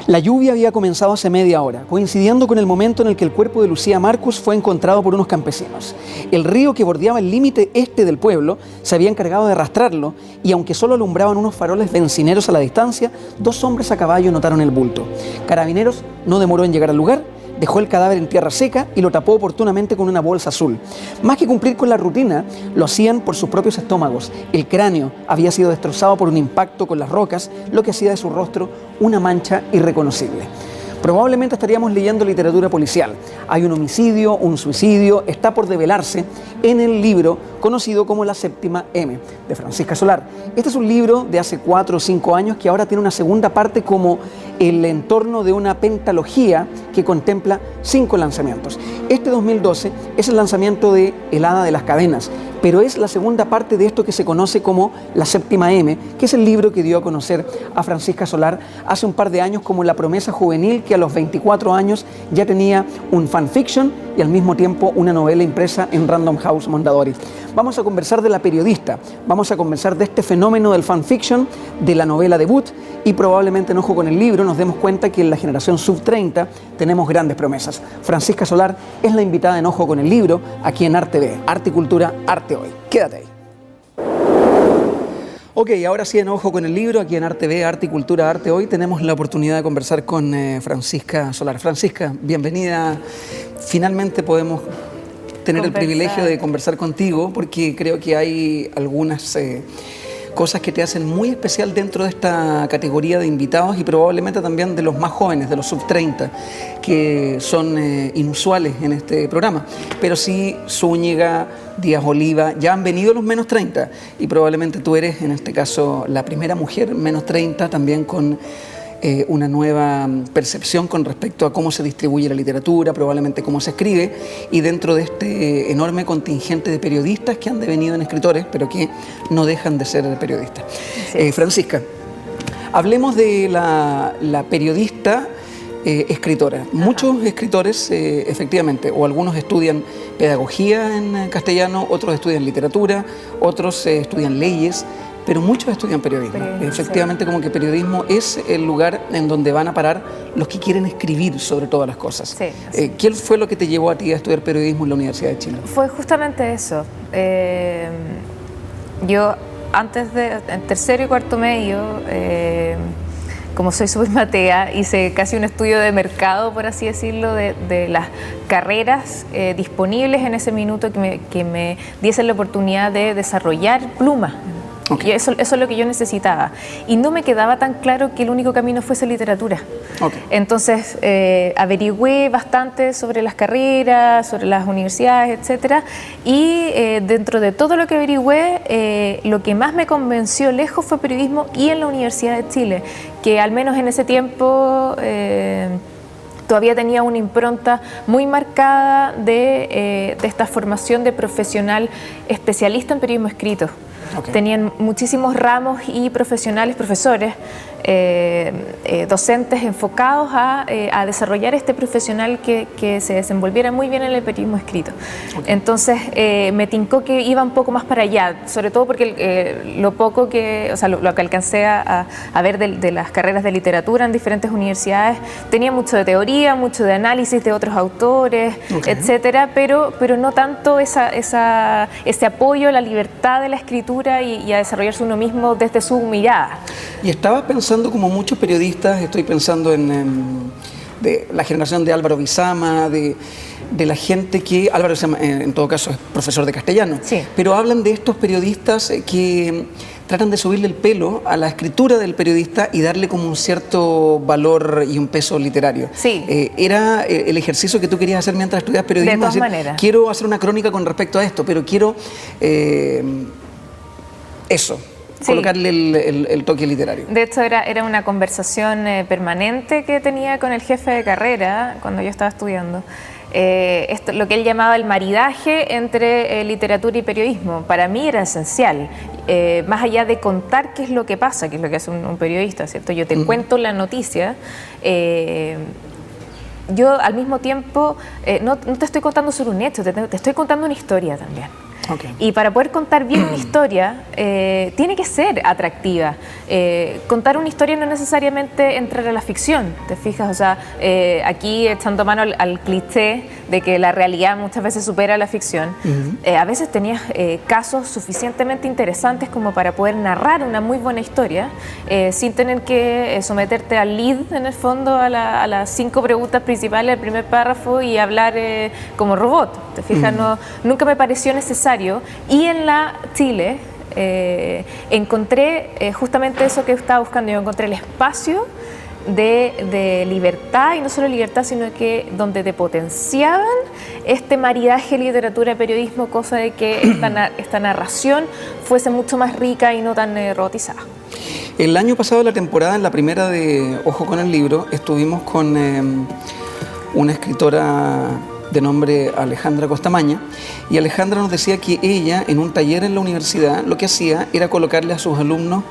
La lluvia había comenzado hace media hora, coincidiendo con el momento en el que el cuerpo de Lucía Marcus fue encontrado por unos campesinos. El río que bordeaba el límite este del pueblo se había encargado de arrastrarlo y aunque solo alumbraban unos faroles bencineros a la distancia, dos hombres a caballo notaron el bulto. Carabineros no demoró en llegar al lugar, dejó el cadáver en tierra seca y lo tapó oportunamente con una bolsa azul. Más que cumplir con la rutina, lo hacían por sus propios estómagos. El cráneo había sido destrozado por un impacto con las rocas, lo que hacía de su rostro una mancha irreconocible. Probablemente estaríamos leyendo literatura policial. Hay un homicidio, un suicidio, está por develarse en el libro conocido como La Séptima M, de Francisca Solar. Este es un libro de hace 4 o 5 años que ahora tiene una segunda parte como el entorno de una pentalogía que contempla 5 lanzamientos. Este 2012 es el lanzamiento de El Hada de las Cadenas, pero es la segunda parte de esto que se conoce como La Séptima M, que es el libro que dio a conocer a Francisca Solar hace un par de años como la promesa juvenil que a los 24 años ya tenía un fanfiction y al mismo tiempo una novela impresa en Random House Mondadori. Vamos a conversar de la periodista, vamos a conversar de este fenómeno del fanfiction, de la novela debut y probablemente en Ojo con el Libro nos demos cuenta que en la generación sub-30 tenemos grandes promesas. Francisca Solar es la invitada en Ojo con el Libro aquí en Arte B, Arte y Cultura, Arte Hoy. Quédate ahí. Ok, ahora sí en Ojo con el Libro, aquí en Arte B, Arte y Cultura, Arte Hoy, tenemos la oportunidad de conversar con Francisca Solar. Francisca, bienvenida. Finalmente podemos tener el privilegio de conversar contigo porque creo que hay algunas cosas que te hacen muy especial dentro de esta categoría de invitados y probablemente también de los más jóvenes, de los sub-30, que son inusuales en este programa. Pero sí, Zúñiga, Díaz Oliva, ya han venido los menos 30 y probablemente tú eres, en este caso, la primera mujer menos 30, también con una nueva percepción con respecto a cómo se distribuye la literatura, probablemente cómo se escribe, y dentro de este enorme contingente de periodistas que han devenido en escritores, pero que no dejan de ser periodistas. Sí. Francisca, hablemos de la periodista escritora. Muchos escritores, efectivamente, o algunos estudian pedagogía en castellano, otros estudian literatura, otros estudian leyes, pero muchos estudian periodismo. Efectivamente, sí. Como que periodismo es el lugar en donde van a parar los que quieren escribir sobre todas las cosas. Sí, sí. ¿Qué fue lo que te llevó a ti a estudiar periodismo en la Universidad de Chile? Fue justamente eso. Yo, antes en tercero y cuarto medio, como soy súper matea, hice casi un estudio de mercado, por así decirlo, de las carreras disponibles en ese minuto que me diesen la oportunidad de desarrollar plumas. Okay. Y eso es lo que yo necesitaba. Y no me quedaba tan claro que el único camino fuese literatura. Okay. Entonces averigüé bastante sobre las carreras, sobre las universidades, etcétera. Y dentro de todo lo que averigüé, lo que más me convenció lejos fue periodismo y en la Universidad de Chile, que al menos en ese tiempo todavía tenía una impronta muy marcada de esta formación de profesional especialista en periodismo escrito. Okay. Tenían muchísimos ramos y profesionales, profesores, docentes enfocados a desarrollar este profesional que se desenvolviera muy bien en el periodismo escrito. Okay. Entonces me tincó que iba un poco más para allá, sobre todo porque lo poco que, o sea, lo que alcancé a ver de las carreras de literatura en diferentes universidades, tenía mucho de teoría, mucho de análisis de otros autores, okay, etcétera, pero no tanto ese apoyo a la libertad de la escritura y a desarrollarse uno mismo desde su mirada. Y estaba pensando, como muchos periodistas, estoy pensando de la generación de Álvaro Bizama, de la gente que, Álvaro Bizama en todo caso es profesor de castellano, sí, pero hablan de estos periodistas que tratan de subirle el pelo a la escritura del periodista y darle como un cierto valor y un peso literario. Sí. ¿Era el ejercicio que tú querías hacer mientras estudiabas periodismo? De todas maneras. Quiero hacer una crónica con respecto a esto, pero quiero eso. Sí. Colocarle el toque literario. De hecho, era una conversación permanente que tenía con el jefe de carrera cuando yo estaba estudiando. Lo que él llamaba el maridaje entre literatura y periodismo, para mí era esencial. Más allá de contar qué es lo que pasa, qué es lo que hace un periodista, ¿cierto? Yo te cuento la noticia. Yo al mismo tiempo no te estoy contando sobre un hecho, te estoy contando una historia también. Okay. Y para poder contar bien una historia, tiene que ser atractiva. Contar una historia no necesariamente entrar a la ficción, ¿te fijas? O sea, aquí echando mano al cliché de que la realidad muchas veces supera la ficción, a veces tenías casos suficientemente interesantes como para poder narrar una muy buena historia, sin tener que someterte al lead, en el fondo, a las 5 preguntas principales del primer párrafo y hablar como robot, ¿te fijas? Nunca me pareció necesario. Y en la Chile encontré justamente eso que estaba buscando. Yo encontré el espacio de libertad, y no solo libertad, sino que donde te potenciaban este maridaje literatura-periodismo, cosa de que esta narración fuese mucho más rica y no tan robotizada. El año pasado, la temporada, en la primera de Ojo con el Libro, estuvimos con una escritora de nombre Alejandra Costamaña, y Alejandra nos decía que ella, en un taller en la universidad, lo que hacía era colocarle a sus alumnos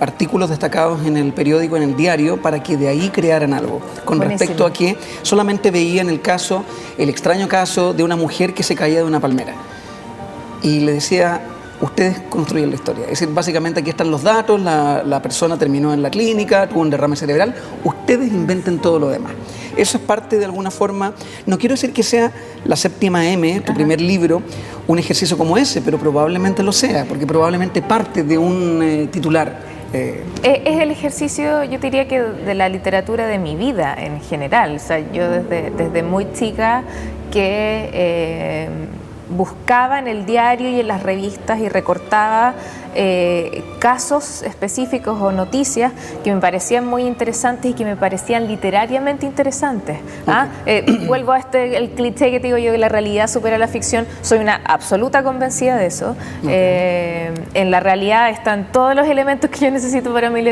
artículos destacados en el periódico, en el diario, para que de ahí crearan algo, con respecto a que solamente veían el extraño caso de una mujer que se caía de una palmera. Y le decía: ustedes construyen la historia. Es decir, básicamente aquí están los datos, la persona terminó en la clínica, tuvo un derrame cerebral, ustedes inventen todo lo demás. Eso es parte, de alguna forma, no quiero decir que sea la séptima M, tu primer libro, un ejercicio como ese, pero probablemente lo sea, porque probablemente parte de un titular. Es el ejercicio, yo diría que de la literatura de mi vida en general. O sea, yo desde muy chica que buscaba en el diario y en las revistas y recortaba casos específicos o noticias que me parecían muy interesantes y que me parecían literariamente interesantes. Vuelvo a el cliché que te digo yo, que la realidad supera la ficción. Soy una absoluta convencida de eso. En la realidad están todos los elementos que yo necesito para mi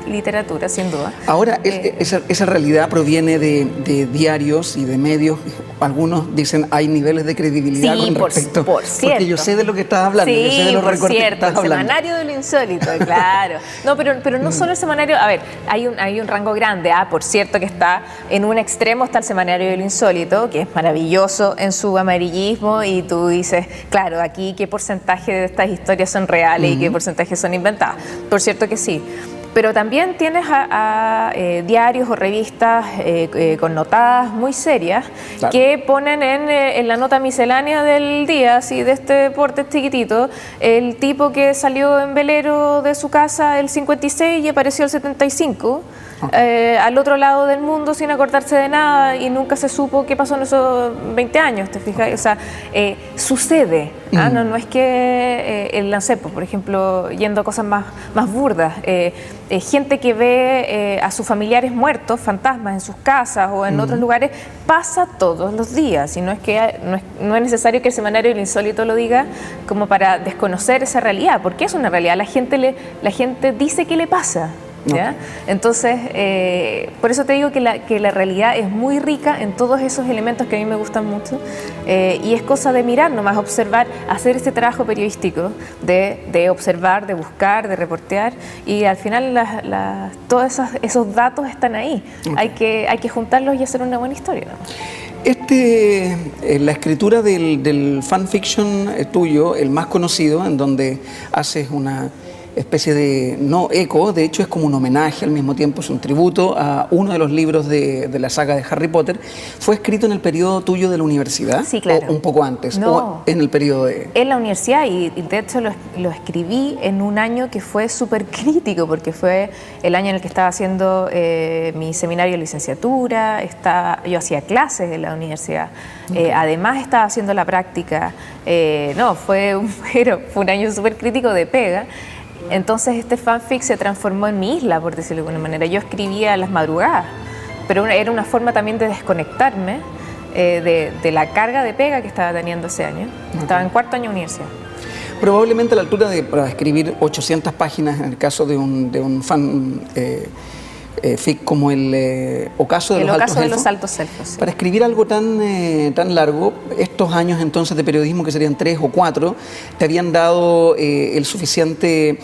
literatura, sin duda. Ahora, esa realidad proviene de diarios y de medios. Algunos dicen hay niveles de credibilidad con respecto. Por cierto. Porque yo sé de lo que estás hablando, yo sé de los recortes que estás hablando. El semanario de lo insólito, claro. No, pero no solo el semanario. A ver, hay un rango grande. Por cierto, que está en un extremo está el semanario de lo insólito, que es maravilloso en su amarillismo, y tú dices, claro, aquí qué porcentaje de estas historias son reales y qué porcentaje son inventadas. Por cierto que sí. Pero también tienes a diarios o revistas connotadas muy serias, claro, que ponen en la nota miscelánea del día, así de este porte chiquitito, el tipo que salió en velero de su casa el 56 y apareció el 75. Al otro lado del mundo sin acordarse de nada, y nunca se supo qué pasó en esos 20 años, ¿te fijas? O sea, sucede. No es que el Lancepo, por ejemplo, yendo a cosas más burdas, gente que ve a sus familiares muertos, fantasmas en sus casas o en otros lugares, pasa todos los días, y no es necesario que el semanario del insólito lo diga como para desconocer esa realidad, porque es una realidad. La gente dice que le pasa. ¿Ya? Entonces, por eso te digo que la realidad es muy rica en todos esos elementos que a mí me gustan mucho, y es cosa de mirar nomás, observar, hacer este trabajo periodístico de observar, de buscar, de reportear, y al final todos esos datos están ahí. Hay que juntarlos y hacer una buena historia, ¿no? La escritura del fanfiction tuyo, el más conocido, en donde haces una especie de, no eco, de hecho es como un homenaje al mismo tiempo, es un tributo a uno de los libros de la saga de Harry Potter. ¿Fue escrito en el periodo tuyo de la universidad? Sí, claro. ¿O un poco antes? No, ¿O en el periodo de...? En la universidad, y de hecho lo escribí en un año que fue súper crítico, porque fue el año en el que estaba haciendo mi seminario de licenciatura, yo hacía clases en la universidad, además estaba haciendo la práctica. Fue un año súper crítico de pega. Entonces este fanfic se transformó en mi isla, por decirlo de alguna manera. Yo escribía a las madrugadas, pero era una forma también de desconectarme de la carga de pega que estaba teniendo ese año. Estaba en cuarto año de universidad. Probablemente a la altura para escribir 800 páginas, en el caso de un fic como el Ocaso de los Altos Elfos. Sí. Para escribir algo tan largo, estos años entonces de periodismo, que serían 3 o 4, te habían dado el suficiente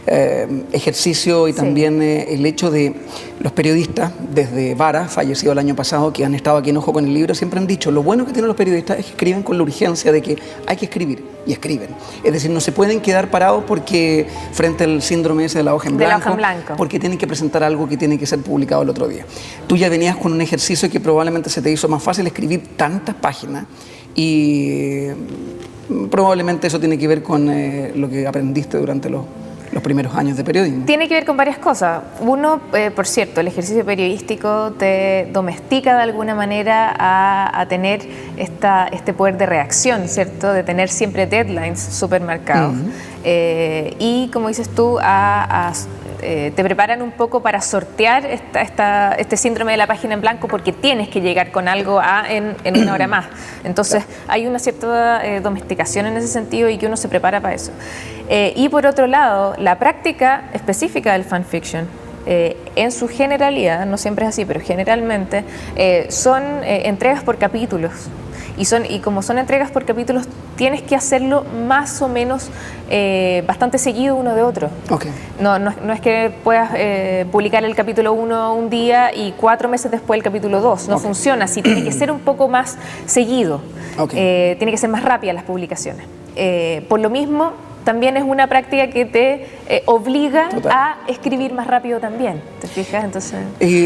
ejercicio y también el hecho de los periodistas, desde Vara, fallecido el año pasado, que han estado aquí en Ojo con el Libro, siempre han dicho, lo bueno que tienen los periodistas es que escriben con la urgencia de que hay que escribir, y escriben. Es decir, no se pueden quedar parados porque frente al síndrome ese de la hoja en blanco, porque tienen que presentar algo que tiene que ser publicado el otro día. Tú ya venías con un ejercicio que probablemente se te hizo más fácil escribir tantas páginas y probablemente eso tiene que ver con lo que aprendiste durante los primeros años de periodismo. Tiene que ver con varias cosas. Uno, por cierto, el ejercicio periodístico te domestica de alguna manera a tener este poder de reacción, ¿cierto? De tener siempre deadlines súper marcados. Y como dices tú, te preparan un poco para sortear este síndrome de la página en blanco, porque tienes que llegar con algo en una hora más. Entonces hay una cierta domesticación en ese sentido y que uno se prepara para eso. Y por otro lado, la práctica específica del fanfiction, en su generalidad, no siempre es así, pero generalmente son entregas por capítulos. Y como son entregas por capítulos, tienes que hacerlo más o menos bastante seguido uno de otro. Okay. No es que puedas publicar el capítulo 1 un día y 4 meses después el capítulo 2. No funciona así, tiene que ser un poco más seguido. Okay. Tiene que ser más rápida las publicaciones. Por lo mismo, también es una práctica que te obliga a escribir más rápido también, ¿te fijas? Entonces...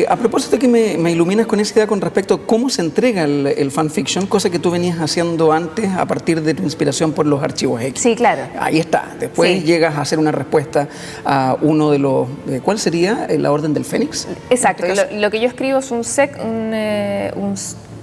a propósito que me iluminas con esa idea con respecto a cómo se entrega el fanfiction, cosa que tú venías haciendo antes a partir de tu inspiración por los archivos X. Sí, claro. Ahí está. Después llegas a hacer una respuesta a uno de los... ¿Cuál sería? ¿La Orden del Fénix? Exacto. Lo que yo escribo es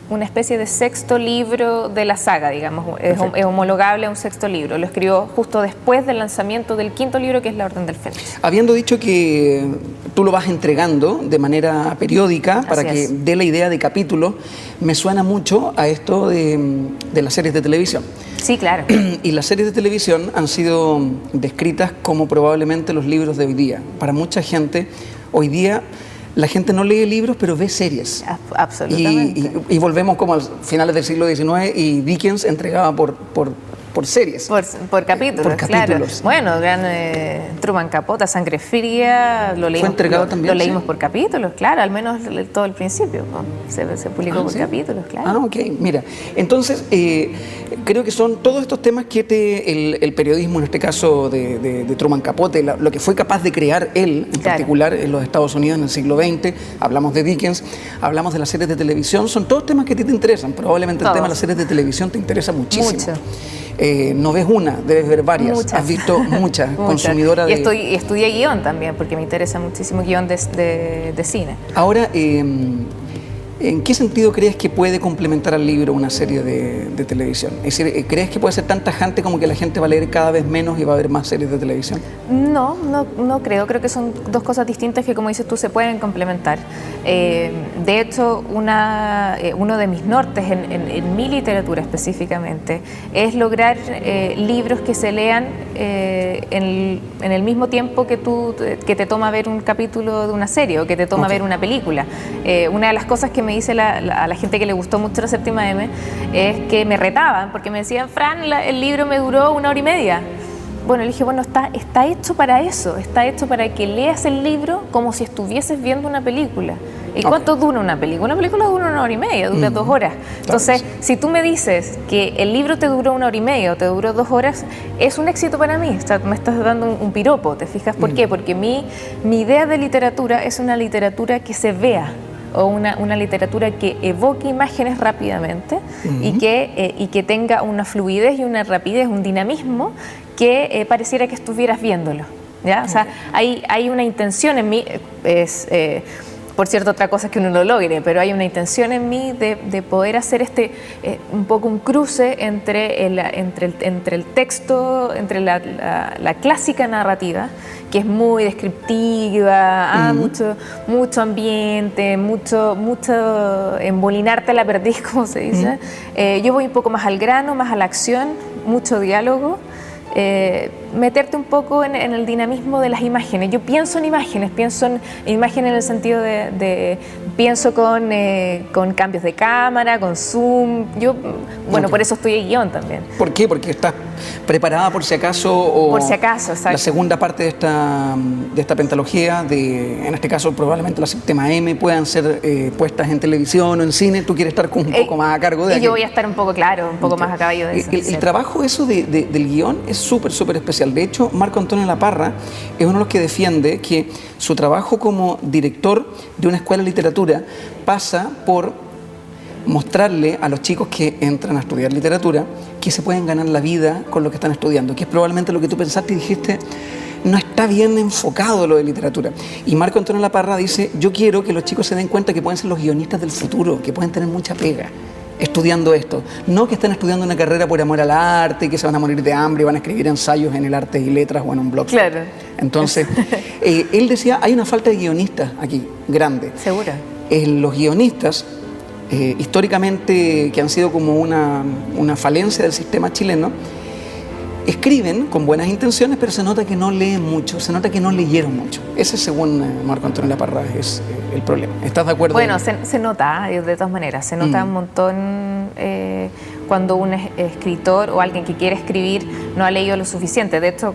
una especie de sexto libro de la saga, digamos, es homologable a un sexto libro. Lo escribió justo después del lanzamiento del quinto libro, que es La Orden del Fénix. Habiendo dicho que tú lo vas entregando de manera periódica para que dé la idea de capítulos, me suena mucho a esto de las series de televisión. Sí, claro. Y las series de televisión han sido descritas como probablemente los libros de hoy día. Para mucha gente, hoy día... La gente no lee libros, pero ve series. Absolutamente. Y volvemos como a finales del siglo XIX y Dickens entregaba por series. Por capítulos, por capítulos. Claro. Bueno, Truman Capote, Sangre Fría, lo leímos. ¿Fue entregado también? Lo leímos por capítulos, claro, al menos todo el principio, ¿no? Se publicó por capítulos, claro. Ok, mira. Entonces, creo que son todos estos temas que el periodismo, en este caso de Truman Capote, lo que fue capaz de crear él, en particular en los Estados Unidos en el siglo XX, hablamos de Dickens, hablamos de las series de televisión, son todos temas que a ti te interesan. Probablemente el tema de las series de televisión te interesa muchísimo. Mucho. No ves una, debes ver varias. Muchas. Has visto muchas, consumidora de... Y estudié guión también, porque me interesa muchísimo guión de cine. Ahora, ¿en qué sentido crees que puede complementar al libro una serie de televisión? Es decir, ¿crees que puede ser tan tajante como que la gente va a leer cada vez menos y va a haber más series de televisión? No creo. Creo que son dos cosas distintas que, como dices tú, se pueden complementar. De hecho, uno de mis nortes en mi literatura específicamente es lograr libros que se lean en el mismo tiempo que te toma ver un capítulo de una serie o que te toma ver una película. Una de las cosas que me dice a la gente que le gustó mucho la Séptima M es que me retaban porque me decían, Fran, el libro me duró 1 hora y media. Bueno, le dije, bueno, está hecho para eso, está hecho para que leas el libro como si estuvieses viendo una película. ¿Y cuánto dura una película? Una película dura 1 hora y media, dura 2 horas. Entonces, si tú me dices que el libro te duró 1 hora y media o te duró 2 horas, es un éxito para mí. O sea, me estás dando un piropo, ¿te fijas? ¿Por qué? Porque mi idea de literatura es una literatura que se vea, o una literatura que evoque imágenes rápidamente y que tenga una fluidez y una rapidez, un dinamismo que pareciera que estuvieras viéndolo, ¿ya? O sea, hay una intención en mí, por cierto, otra cosa es que uno lo logre, pero hay una intención en mí de poder hacer un poco un cruce entre el texto, entre la clásica narrativa, que es muy descriptiva, mucho ambiente, mucho embolinarte la perdiz, como se dice. Yo voy un poco más al grano, más a la acción, mucho diálogo, meterte un poco en el dinamismo de las imágenes. Yo pienso en imágenes en el sentido pienso con cambios de cámara, con zoom. Yo, bueno, por eso estudié guión también. ¿Por qué? Porque estás preparada por si acaso, o por si acaso, exacto. La segunda parte de esta pentalogía, en este caso probablemente la séptima M, puedan ser puestas en televisión o en cine. Tú quieres estar un poco más a cargo de aquello. Yo voy a estar un poco, un poco más a caballo de eso. El trabajo eso del guión es súper especial. De hecho, Marco Antonio Laparra es uno de los que defiende que su trabajo como director de una escuela de literatura pasa por mostrarle a los chicos que entran a estudiar literatura que se pueden ganar la vida con lo que están estudiando, que es probablemente lo que tú pensaste y dijiste, no está bien enfocado lo de literatura. Y Marco Antonio Laparra dice, yo quiero que los chicos se den cuenta que pueden ser los guionistas del futuro, que pueden tener mucha pega estudiando esto, no que estén estudiando una carrera por amor al arte y que se van a morir de hambre y van a escribir ensayos en el Artes y Letras o en un blog. Claro. Entonces, él decía, hay una falta de guionistas aquí, grande. ¿Seguro? Los guionistas, históricamente, que han sido como una falencia del sistema chileno, escriben con buenas intenciones, pero se nota que no leen mucho, se nota que no leyeron mucho. Ese, según Marco Antonio Laparra, es el problema. ¿Estás de acuerdo? Bueno, se nota, de todas maneras, se nota un montón cuando un escritor o alguien que quiere escribir no ha leído lo suficiente. De hecho,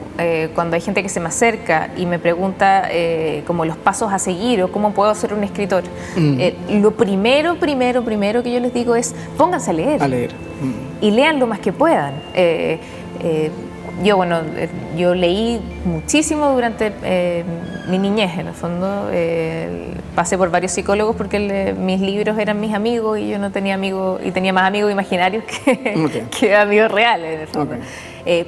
cuando hay gente que se me acerca y me pregunta como los pasos a seguir o cómo puedo ser un escritor, lo primero que yo les digo es pónganse a leer. A leer. Y lean lo más que puedan. Yo leí muchísimo durante mi niñez, en el fondo. Pasé por varios psicólogos porque mis libros eran mis amigos y yo no tenía amigos, y tenía más amigos imaginarios que amigos reales, en el fondo.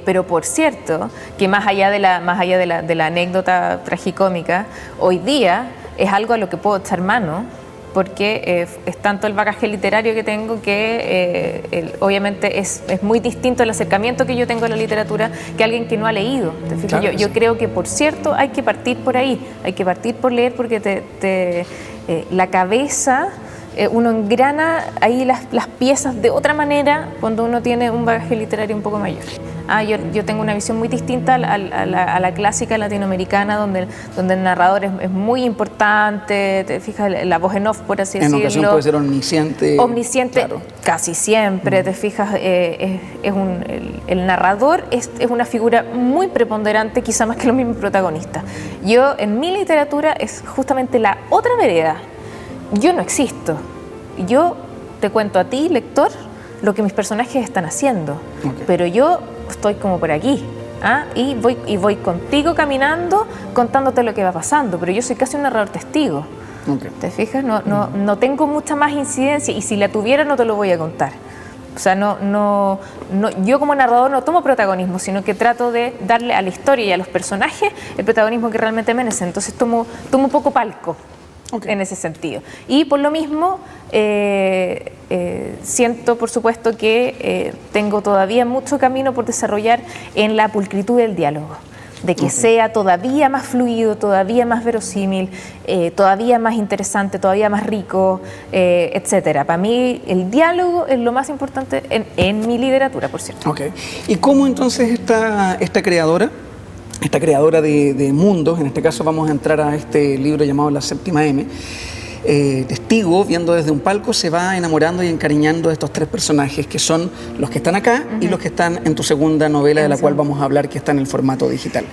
Pero por cierto, que más allá de la anécdota tragicómica, hoy día es algo a lo que puedo echar mano, porque es tanto el bagaje literario que tengo que obviamente es muy distinto el acercamiento que yo tengo a la literatura que alguien que no ha leído. ¿Te fijas? Claro, yo creo que, por cierto, hay que partir por ahí, hay que partir por leer, porque la cabeza, uno engrana ahí las piezas de otra manera cuando uno tiene un bagaje literario un poco mayor. Yo tengo una visión muy distinta a la clásica latinoamericana, donde el narrador es muy importante, te fijas, la voz en off, por así decirlo. En ocasión puede ser omnisciente. Omnisciente, claro. Casi siempre, te fijas, el narrador es una figura muy preponderante, quizá más que los mismos protagonistas. Yo, en mi literatura, es justamente la otra vereda. Yo no existo. Yo te cuento a ti, lector, lo que mis personajes están haciendo. Okay. Pero yo estoy como por aquí, y voy contigo caminando, contándote lo que va pasando, pero yo soy casi un narrador testigo. Okay. ¿Te fijas? No tengo mucha más incidencia, y si la tuviera no te lo voy a contar. O sea, yo como narrador no tomo protagonismo, sino que trato de darle a la historia y a los personajes el protagonismo que realmente merecen. Entonces tomo un poco palco. Okay. En ese sentido. Y por lo mismo, siento, por supuesto, que tengo todavía mucho camino por desarrollar en la pulcritud del diálogo, de que sea todavía más fluido, todavía más verosímil, todavía más interesante, todavía más rico, etcétera. Para mí el diálogo es lo más importante en mi literatura, por cierto. Okay. ¿Y cómo entonces esta creadora de mundos, en este caso vamos a entrar a este libro llamado La Séptima M, testigo, viendo desde un palco, se va enamorando y encariñando de estos tres personajes, que son los que están acá y los que están en tu segunda novela, de la cual vamos a hablar, que está en el formato digital.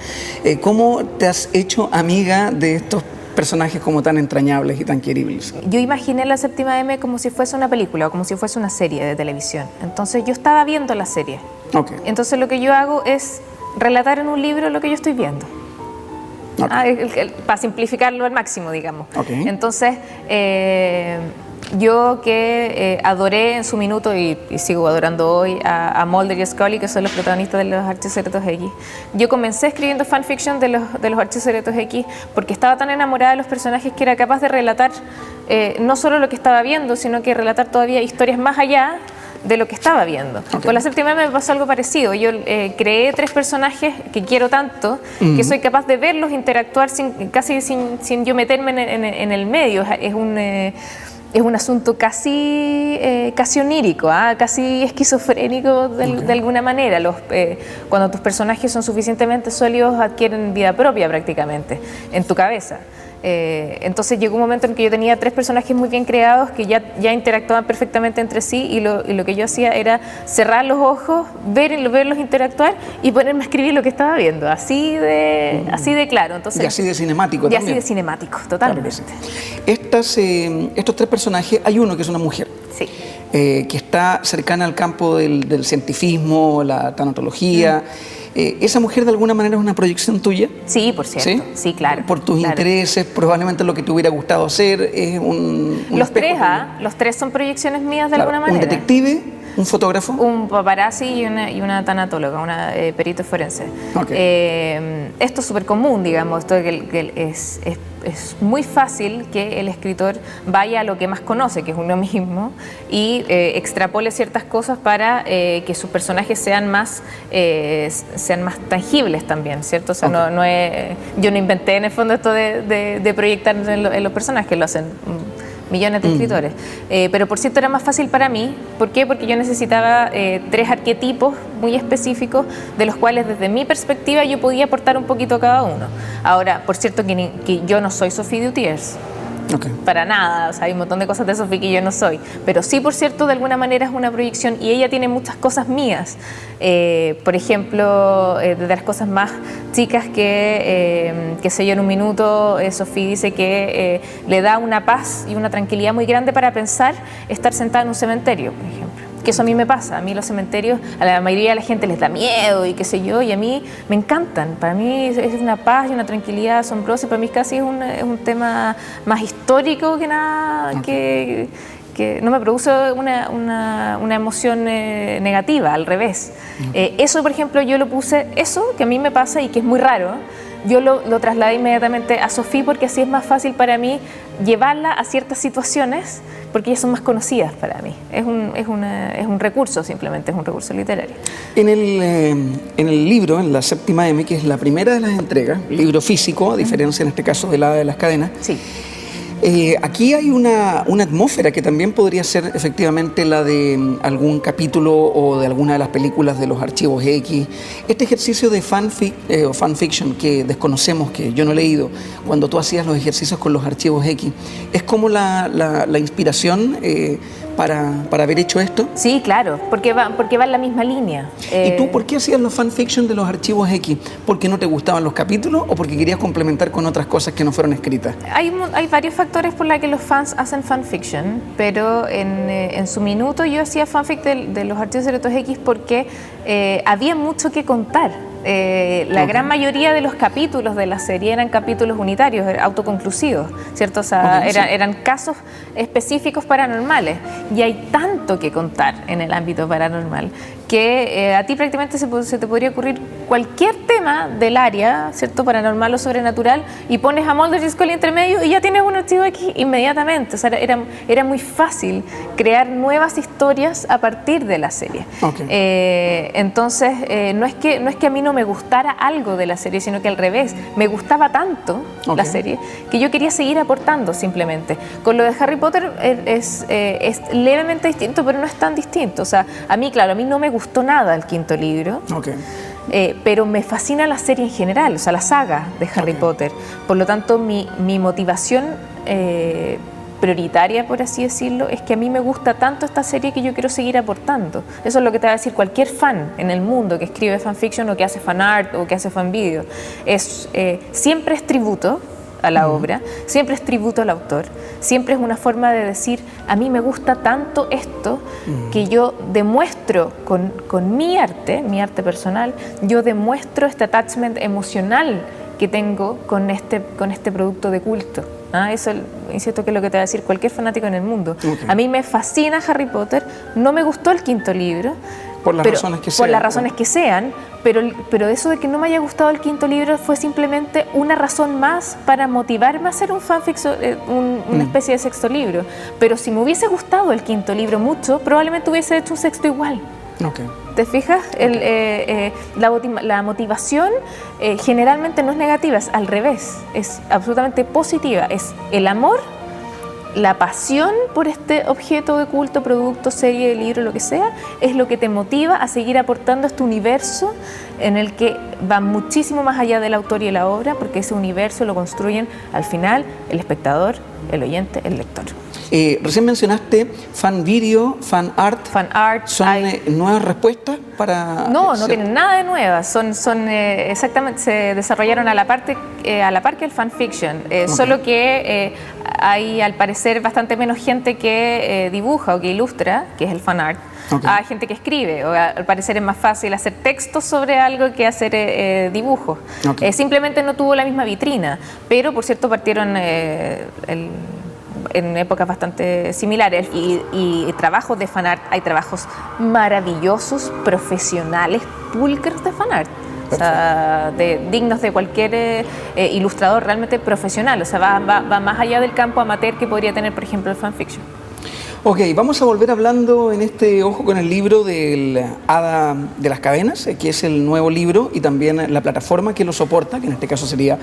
¿Cómo te has hecho amiga de estos personajes como tan entrañables y tan queribles? Yo imaginé La Séptima M como si fuese una película o como si fuese una serie de televisión. Entonces yo estaba viendo la serie. Okay. Entonces lo que yo hago es relatar en un libro lo que yo estoy viendo. Okay. Para simplificarlo al máximo, digamos. Okay. Entonces, yo que adoré en su minuto y sigo adorando hoy a Mulder y Scully, que son los protagonistas de los Archivos Secretos X, yo comencé escribiendo fanfiction de los Archivos Secretos X porque estaba tan enamorada de los personajes que era capaz de relatar no solo lo que estaba viendo, sino que relatar todavía historias más allá de lo que estaba viendo. Okay. Con La Séptima me pasó algo parecido. Yo creé tres personajes que quiero tanto, que soy capaz de verlos interactuar casi sin yo meterme en el medio. Es es un asunto casi onírico, casi esquizofrénico de alguna manera. Cuando tus personajes son suficientemente sólidos adquieren vida propia prácticamente en tu cabeza. Entonces llegó un momento en que yo tenía 3 personajes muy bien creados que ya interactuaban perfectamente entre sí y lo que yo hacía era cerrar los ojos, verlos interactuar y ponerme a escribir lo que estaba viendo, así de claro. Entonces, y así de cinemático también. Y así de cinemático, totalmente. Claro que sí. Estos 3 personajes, hay uno que es una mujer. Sí. Que está cercana al campo del cientifismo, la tanatología. ¿Esa mujer de alguna manera es una proyección tuya? Sí, por cierto. Sí, claro. Por tus intereses, probablemente lo que te hubiera gustado hacer es un los tres son proyecciones mías de alguna manera. ¿Un detective? ¿Un fotógrafo? Un paparazzi y una tanatóloga, una perito forense. Esto es súper común, digamos, esto que es muy fácil que el escritor vaya a lo que más conoce, que es uno mismo, y extrapole ciertas cosas para que sus personajes sean más tangibles también, ¿cierto? O sea, yo no inventé en el fondo esto de proyectar en los personajes, lo hacen millones de escritores, pero por cierto era más fácil para mí. ¿Por qué? Porque yo necesitaba 3 arquetipos muy específicos de los cuales desde mi perspectiva yo podía aportar un poquito a cada uno. Ahora, por cierto que yo no soy Sophie Dutiers, para nada, o sea, hay un montón de cosas de Sophie que yo no soy, pero sí, por cierto, de alguna manera es una proyección y ella tiene muchas cosas mías. Por ejemplo, de las cosas más chicas que sé yo, en un minuto Sophie dice que le da una paz y una tranquilidad muy grande para pensar estar sentada en un cementerio, por ejemplo. Que eso a mí me pasa, a mí los cementerios, a la mayoría de la gente les da miedo y qué sé yo, y a mí me encantan. Para mí es una paz y una tranquilidad asombrosa, y para mí casi es un tema más histórico que nada, que no me produce una emoción negativa, al revés. Eso, por ejemplo, yo lo puse, eso que a mí me pasa y que es muy raro, yo lo trasladé inmediatamente a Sophie porque así es más fácil para mí llevarla a ciertas situaciones porque ellas son más conocidas para mí. Es un recurso, simplemente es un recurso literario. En el libro, en la 7ª M, que es la primera de las entregas, libro físico, a diferencia en este caso de la de las cadenas, sí. Aquí hay una atmósfera que también podría ser efectivamente la de algún capítulo o de alguna de las películas de los archivos X. Este ejercicio de fanfiction que desconocemos, que yo no he leído, cuando tú hacías los ejercicios con los archivos X, ¿es como la inspiración para haber hecho esto? Sí, claro, porque va en la misma línea. ¿Y tú por qué hacías los fanfiction de los archivos X? ¿Porque no te gustaban los capítulos o porque querías complementar con otras cosas que no fueron escritas? Hay varios factores por los que los fans hacen fanfiction, pero en su minuto yo hacía fanfic de los archivos secretos X porque había mucho que contar. La gran mayoría de los capítulos de la serie eran capítulos unitarios, autoconclusivos, ¿cierto? O sea, eran casos específicos paranormales, y hay tanto que contar en el ámbito paranormal que a ti prácticamente se te podría ocurrir cualquier tema del área, ¿cierto? Paranormal o sobrenatural, y pones a Mulder y Scully entre medio y ya tienes un archivo X inmediatamente. O sea, era muy fácil crear nuevas historias a partir de la serie. Entonces, no es que a mí no me gustara algo de la serie, sino que al revés, me gustaba tanto la serie que yo quería seguir aportando simplemente. Con lo de Harry Potter es levemente distinto, pero no es tan distinto. O sea, a mí no me gustó nada el 5.º libro, pero me fascina la serie en general, o sea, la saga de Harry Potter. Por lo tanto, mi motivación prioritaria, por así decirlo, es que a mí me gusta tanto esta serie que yo quiero seguir aportando. Eso es lo que te va a decir cualquier fan en el mundo que escribe fanfiction o que hace fanart o que hace fanvideo. Siempre es tributo a la obra, siempre es tributo al autor, siempre es una forma de decir, a mí me gusta tanto esto que yo demuestro con mi arte personal, yo demuestro este attachment emocional que tengo con este producto de culto. Eso, insisto, que es lo que te va a decir cualquier fanático en el mundo. A mí me fascina Harry Potter, no me gustó el 5.º libro, por las razones que sean, pero eso de que no me haya gustado el 5.º libro fue simplemente una razón más para motivarme a hacer un fanfic, una especie de 6.º libro. Pero si me hubiese gustado el 5.º libro mucho, probablemente hubiese hecho un 6.º igual. ¿Te fijas? La motivación generalmente no es negativa, es al revés, es absolutamente positiva, es el amor la pasión por este objeto de culto, producto, serie, libro, lo que sea, es lo que te motiva a seguir aportando a este universo en el que va muchísimo más allá del autor y la obra, porque ese universo lo construyen al final el espectador, el oyente, el lector. Recién mencionaste fan video, fan art. Fan art. ¿Son nuevas respuestas para...? No tienen nada de nuevas. Son exactamente, se desarrollaron a la par que el fanfiction. Solo que hay al parecer bastante menos gente que dibuja o que ilustra, que es el fan art. Hay gente que escribe, o al parecer es más fácil hacer textos sobre algo que hacer dibujos. Simplemente no tuvo la misma vitrina, pero por cierto partieron en épocas bastante similares y trabajos de fanart, hay trabajos maravillosos, profesionales, pulcros de fanart. O sea, dignos de cualquier ilustrador realmente profesional. O sea, va más allá del campo amateur que podría tener, por ejemplo, el fanfiction. Ok, vamos a volver hablando en este Ojo con el libro del Hada de las Cadenas, que es el nuevo libro y también la plataforma que lo soporta, que en este caso sería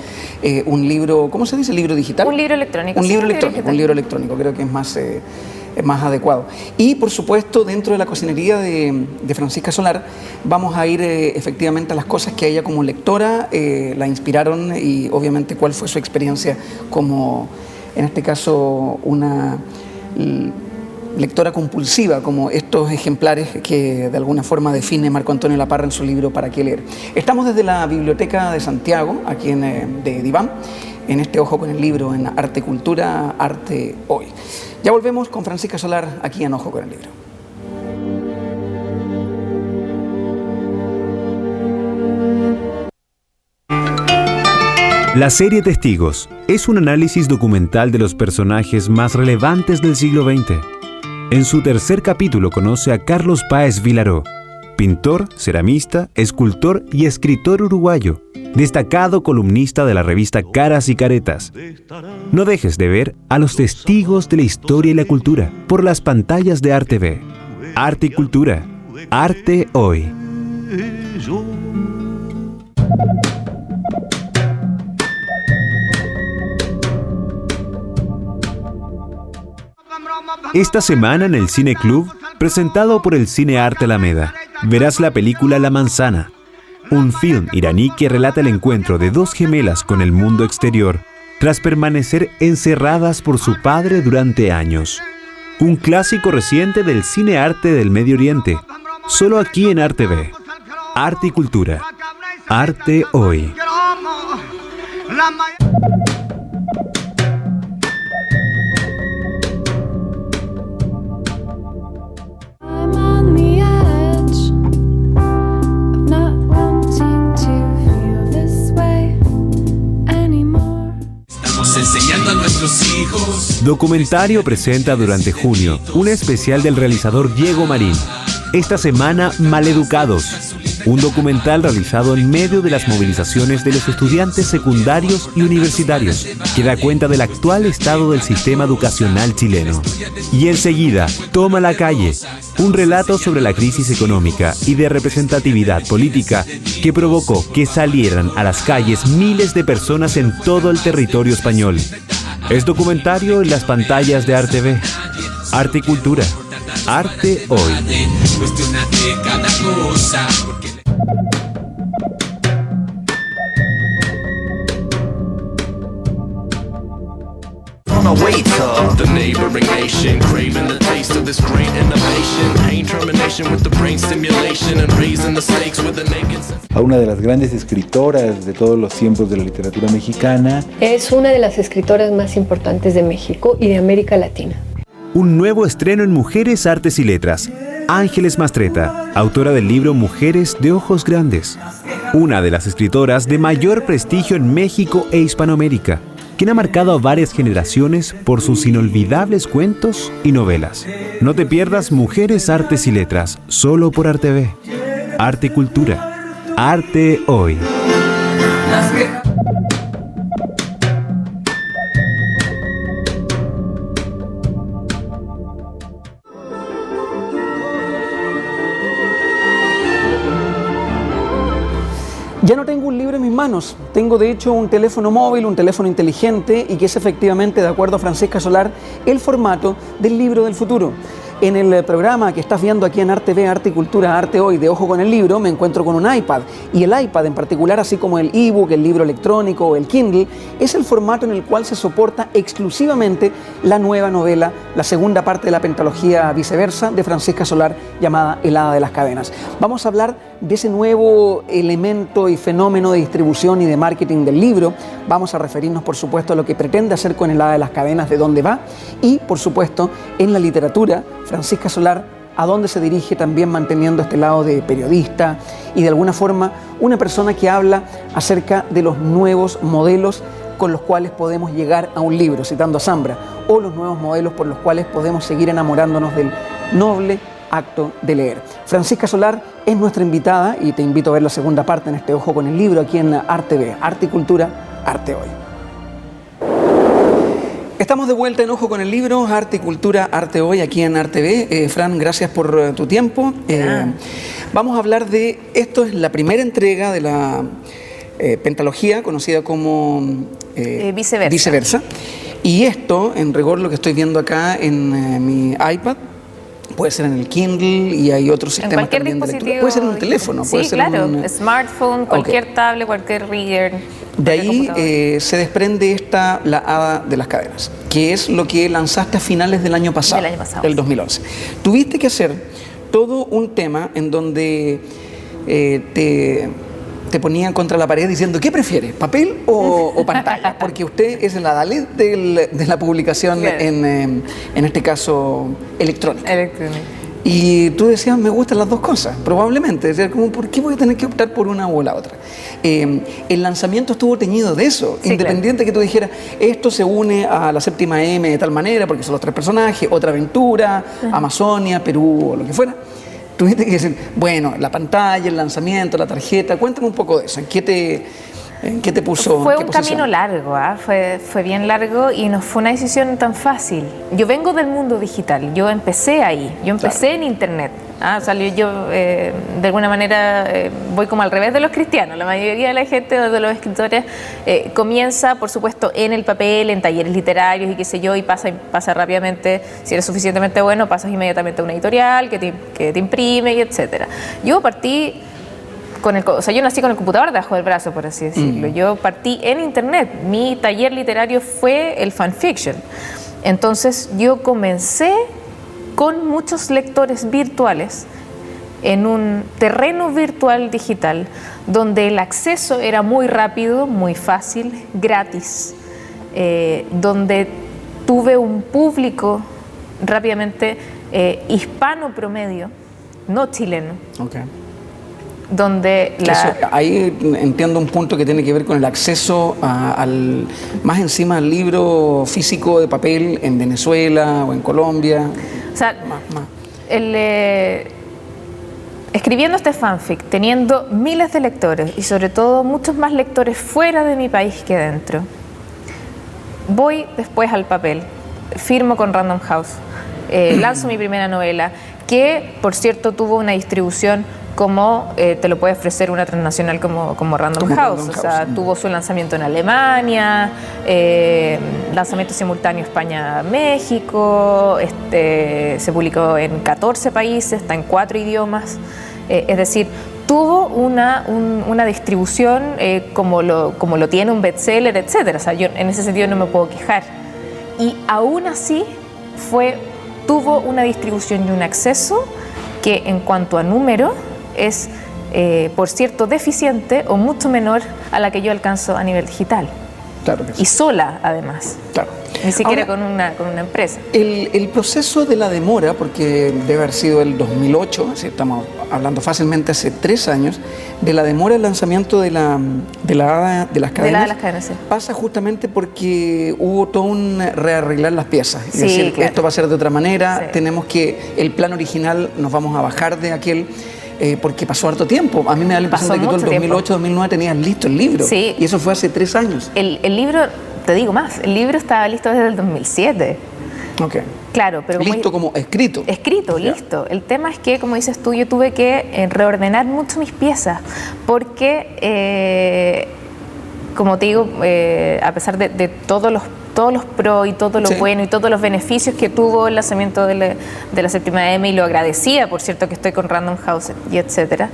un libro, ¿cómo se dice? ¿Libro digital? Un libro electrónico. Un libro electrónico, creo que es más adecuado. Y por supuesto, dentro de la cocinería de Francisca Solar, vamos a ir efectivamente a las cosas que a ella como lectora la inspiraron y obviamente cuál fue su experiencia como, en este caso, una lectora compulsiva, como estos ejemplares que de alguna forma define Marco Antonio Laparra en su libro Para qué leer. Estamos desde la Biblioteca de Santiago, aquí de Diván, en este Ojo con el libro, en Arte, Cultura, Arte Hoy. Ya volvemos con Francisca Solar aquí en Ojo con el libro. La serie Testigos es un análisis documental de los personajes más relevantes del siglo XX. En su tercer capítulo conoce a Carlos Páez Vilaró, pintor, ceramista, escultor y escritor uruguayo, destacado columnista de la revista Caras y Caretas. No dejes de ver a los testigos de la historia y la cultura por las pantallas de RTV. Arte y Cultura. Arte Hoy. Esta semana en el Cine Club, presentado por el Cine Arte Alameda, verás la película La Manzana, un film iraní que relata el encuentro de dos gemelas con el mundo exterior tras permanecer encerradas por su padre durante años. Un clásico reciente del cine arte del Medio Oriente, solo aquí en RTV. Arte y Cultura. Arte Hoy. Enseñando a nuestros hijos. Documentario presenta durante junio un especial del realizador Diego Marín. Esta semana, Maleducados, un documental realizado en medio de las movilizaciones de los estudiantes secundarios y universitarios, que da cuenta del actual estado del sistema educacional chileno. Y enseguida, Toma la calle, un relato sobre la crisis económica y de representatividad política que provocó que salieran a las calles miles de personas en todo el territorio español. Es documentario en las pantallas de RTV. Arte y Cultura. Arte Hoy. Cuestionate cada cosa. The neighboring nation craving the taste of this great innovation. Pain termination with the brain stimulation and raising the stakes with the naked. A una de las grandes escritoras de todos los tiempos de la literatura mexicana. Es una de las escritoras más importantes de México y de América Latina. Un nuevo estreno en Mujeres, Artes y Letras. Ángeles Mastreta, autora del libro Mujeres de Ojos Grandes. Una de las escritoras de mayor prestigio en México e Hispanoamérica, quien ha marcado a varias generaciones por sus inolvidables cuentos y novelas. No te pierdas Mujeres, Artes y Letras, solo por RTV. Arte y Cultura. Arte Hoy. Ya no tengo un libro en mis manos. Tengo de hecho un teléfono móvil, un teléfono inteligente y que es efectivamente, de acuerdo a Francisca Solar, el formato del libro del futuro. En el programa que estás viendo aquí en ArtV, Arte y Cultura, Arte Hoy, de Ojo con el Libro, me encuentro con un iPad. Y el iPad en particular, así como el ebook, el libro electrónico o el Kindle, es el formato en el cual se soporta exclusivamente la nueva novela, la segunda parte de la pentalogía Viceversa de Francisca Solar, llamada El Hada de las Cadenas. Vamos a hablar de ese nuevo elemento y fenómeno de distribución y de marketing del libro. Vamos a referirnos, por supuesto, a lo que pretende hacer con El Hada de las Cadenas, de dónde va, y, por supuesto, en la literatura, Francisca Solar, a dónde se dirige, también manteniendo este lado de periodista y de alguna forma una persona que habla acerca de los nuevos modelos con los cuales podemos llegar a un libro, citando a Zambra, o los nuevos modelos por los cuales podemos seguir enamorándonos del noble acto de leer. Francisca Solar es nuestra invitada y te invito a ver la segunda parte en este Ojo con el Libro aquí en ArtV, Arte y Cultura, Arte Hoy. Estamos de vuelta en Ojo con el Libro, Arte y Cultura, Arte Hoy, aquí en ArtV. Fran, gracias por tu tiempo. Vamos a hablar de, esto es la primera entrega de la pentalogía, conocida como Viceversa. Y esto, en rigor, lo que estoy viendo acá en mi iPad, puede ser en el Kindle y hay otros sistemas también de lectura. Puede ser en un teléfono, puede ser claro, en un smartphone, cualquier tablet, cualquier reader. De ahí se desprende la Hada de las Cadenas, que es lo que lanzaste a finales del año pasado, del 2011. Tuviste que hacer todo un tema en donde te ponían contra la pared diciendo, ¿qué prefieres, papel o pantalla? Porque usted es el adalid de la publicación, claro, en este caso electrónica. Y tú decías, me gustan las dos cosas, probablemente. Es decir, como, ¿por qué voy a tener que optar por una o la otra? El lanzamiento estuvo teñido de eso, sí, independiente, claro, que tú dijeras, esto se une a la séptima M de tal manera, porque son los tres personajes, otra aventura, Amazonia, Perú o lo que fuera. Tuviste que decir, bueno, la pantalla, el lanzamiento, la tarjeta, cuéntame un poco de eso, ¿en qué te puso? Fue un camino largo, fue bien largo y no fue una decisión tan fácil. Yo vengo del mundo digital, yo empecé ahí, yo empecé, claro, en internet. O sea, yo de alguna manera voy como al revés de los cristianos. La mayoría de la gente, de los escritores, comienza, por supuesto, en el papel, en talleres literarios y qué sé yo, y pasa rápidamente, si eres suficientemente bueno, pasas inmediatamente a una editorial que te imprime y etcétera. Yo partí yo nací con el computador debajo del brazo, por así decirlo. Yo partí en internet. Mi taller literario fue el fanfiction. Entonces yo comencé con muchos lectores virtuales en un terreno virtual digital donde el acceso era muy rápido, muy fácil, gratis, donde tuve un público rápidamente hispano promedio, no chileno. Okay. Donde ahí entiendo un punto que tiene que ver con el acceso más encima al libro físico de papel en Venezuela o en Colombia. O sea, escribiendo este fanfic, teniendo miles de lectores y sobre todo muchos más lectores fuera de mi país que dentro, voy después al papel, firmo con Random House, lanzo mi primera novela, que por cierto tuvo una distribución como te lo puede ofrecer una transnacional como Random House. O sea, tuvo su lanzamiento en Alemania, lanzamiento simultáneo España-México, se publicó en 14 países, está en 4 idiomas, es decir, tuvo una distribución como lo tiene un bestseller, etcétera. O sea, yo en ese sentido no me puedo quejar. Y aún así tuvo una distribución y un acceso que en cuanto a número es, por cierto, deficiente o mucho menor a la que yo alcanzo a nivel digital. Claro que sí. Y sola, además. Claro. Ni siquiera con una empresa. El proceso de la demora, porque debe haber sido el 2008, así estamos hablando fácilmente hace 3 años, de la demora del lanzamiento de la Hada de las Cadenas, sí. Pasa justamente porque hubo todo un rearreglar las piezas. Es sí, decir, claro, esto va a ser de otra manera, sí, tenemos que, el plan original nos vamos a bajar de aquel, porque pasó harto tiempo. A mí me da la impresión de que tú en el 2008-2009 tenías listo el libro. Sí. Y eso fue hace 3 años. El libro, te digo más, el libro estaba listo desde el 2007. Ok. Claro, pero listo como escrito. Escrito, yeah, listo. El tema es que, como dices tú, yo tuve que reordenar mucho mis piezas porque como te digo, a pesar de todos los pros y todo lo bueno y todos los beneficios que tuvo el lanzamiento de la séptima M, y lo agradecía, por cierto, que estoy con Random House y etcétera,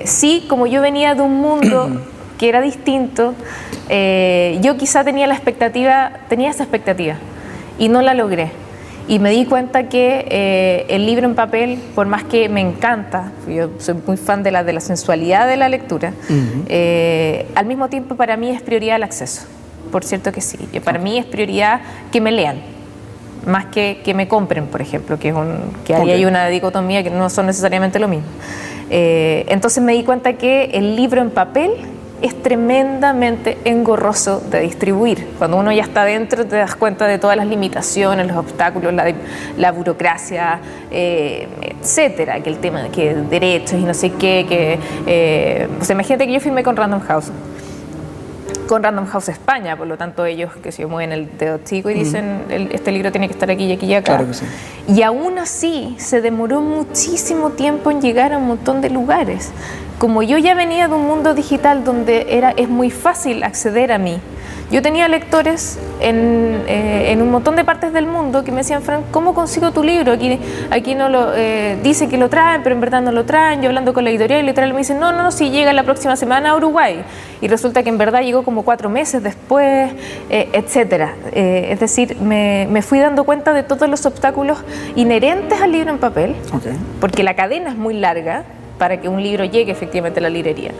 sí, como yo venía de un mundo que era distinto, yo quizá tenía esa expectativa y no la logré. Y me di cuenta que el libro en papel, por más que me encanta, yo soy muy fan de la sensualidad de la lectura, al mismo tiempo para mí es prioridad el acceso. Por cierto que sí. Para mí es prioridad que me lean, más que me compren, por ejemplo, que ahí hay una dicotomía que no son necesariamente lo mismo. Entonces me di cuenta que el libro en papel es tremendamente engorroso de distribuir. Cuando uno ya está dentro te das cuenta de todas las limitaciones, los obstáculos, la burocracia, etcétera, que el tema que derechos y no sé qué, pues imagínate que yo firmé con Random House España, por lo tanto ellos que se mueven el dedo chico y dicen este libro tiene que estar aquí y aquí y acá. Claro que sí. Y aún así se demoró muchísimo tiempo en llegar a un montón de lugares. Como yo ya venía de un mundo digital donde es muy fácil acceder a mí, yo tenía lectores en un montón de partes del mundo que me decían, Fran, ¿cómo consigo tu libro? Aquí no lo dice que lo traen, pero en verdad no lo traen. Yo hablando con la editorial, me dicen, no, si llega la próxima semana a Uruguay. Y resulta que en verdad llegó como 4 meses después, etcétera. Es decir, me fui dando cuenta de todos los obstáculos inherentes al libro en papel, porque la cadena es muy larga para que un libro llegue efectivamente a la librería.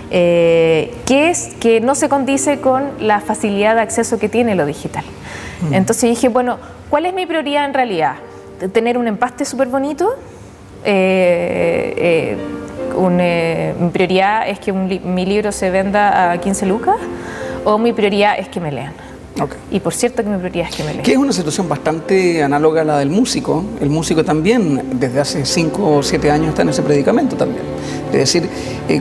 Que no se condice con la facilidad de acceso que tiene lo digital. Entonces dije, bueno, ¿cuál es mi prioridad en realidad? ¿Tener un empaste súper bonito? Mi prioridad es que mi libro se venda a 15 lucas, o mi prioridad es que me lean. Y por cierto que mi prioridad es que me lean. Que es una situación bastante análoga a la del músico. El músico también, desde hace 5 o 7 años, está en ese predicamento también. Es decir,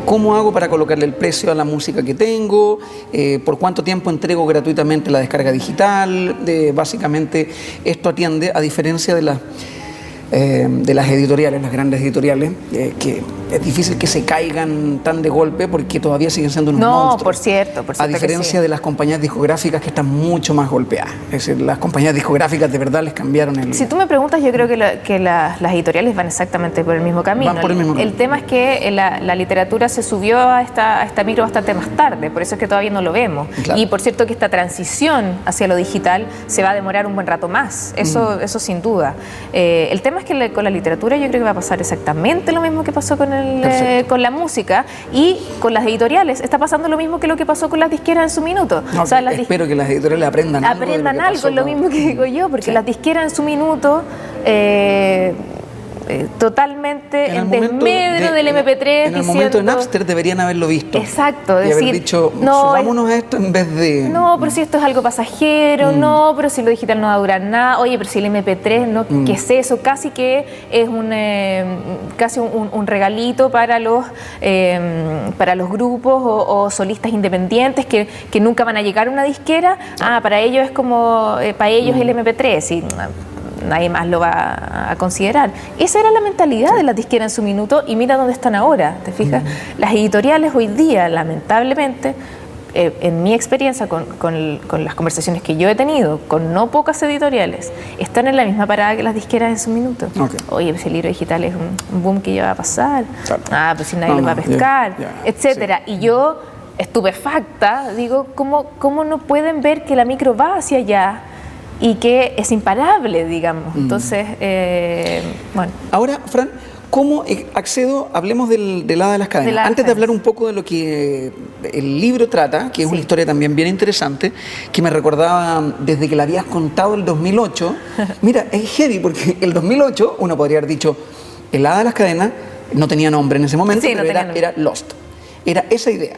¿cómo hago para colocarle el precio a la música que tengo? ¿Por cuánto tiempo entrego gratuitamente la descarga digital? Básicamente, esto atiende, a diferencia de las editoriales, las grandes editoriales, que es difícil que se caigan tan de golpe porque todavía siguen siendo unos monstruos. No, por cierto a diferencia de las compañías discográficas que están mucho más golpeadas. Es decir, las compañías discográficas de verdad les cambiaron el... Si tú me preguntas, yo creo que las editoriales van exactamente por el mismo camino. Van por el mismo camino. El tema es que la literatura se subió a esta micro bastante más tarde, por eso es que todavía no lo vemos. Claro. Y por cierto que esta transición hacia lo digital se va a demorar un buen rato más, eso sin duda. El tema es que con la literatura yo creo que va a pasar exactamente lo mismo que pasó con la música, y con las editoriales está pasando lo mismo que lo que pasó con las disqueras en su minuto. No, espero que las editoriales aprendan algo. Es lo mismo que digo yo, porque las disqueras en su minuto totalmente en desmedro del MP3, en el momento de Napster deberían haberlo visto. Exacto, y haber dicho, subámonos a esto en vez de... No, pero si esto es algo pasajero, no, pero si lo digital no va a durar nada, oye, pero si el MP3, no, ¿qué es eso? Casi que es un regalito para los grupos o solistas independientes que nunca van a llegar a una disquera. Para ellos es como, para ellos el MP3, y nadie más lo va a considerar. Esa era la mentalidad de las disqueras en su minuto, y mira dónde están ahora, ¿te fijas? Las editoriales hoy día, lamentablemente, en mi experiencia con las conversaciones que yo he tenido con no pocas editoriales, están en la misma parada que las disqueras en su minuto. Oye, pues el libro digital es un boom que ya va a pasar. Claro. Pues si nadie lo va a pescar, etcétera. Sí. Y yo, estupefacta, digo, ¿cómo no pueden ver que la micro va hacia allá y que es imparable, digamos? Entonces, bueno. Ahora, Fran, ¿cómo accedo? Hablemos del Hada de las Cadenas. Antes de hablar un poco de lo que el libro trata, que es una historia también bien interesante, que me recordaba desde que la habías contado el 2008. Mira, es heavy porque el 2008 uno podría haber dicho, el Hada de las Cadenas no tenía nombre en ese momento, pero era Lost. Era esa idea.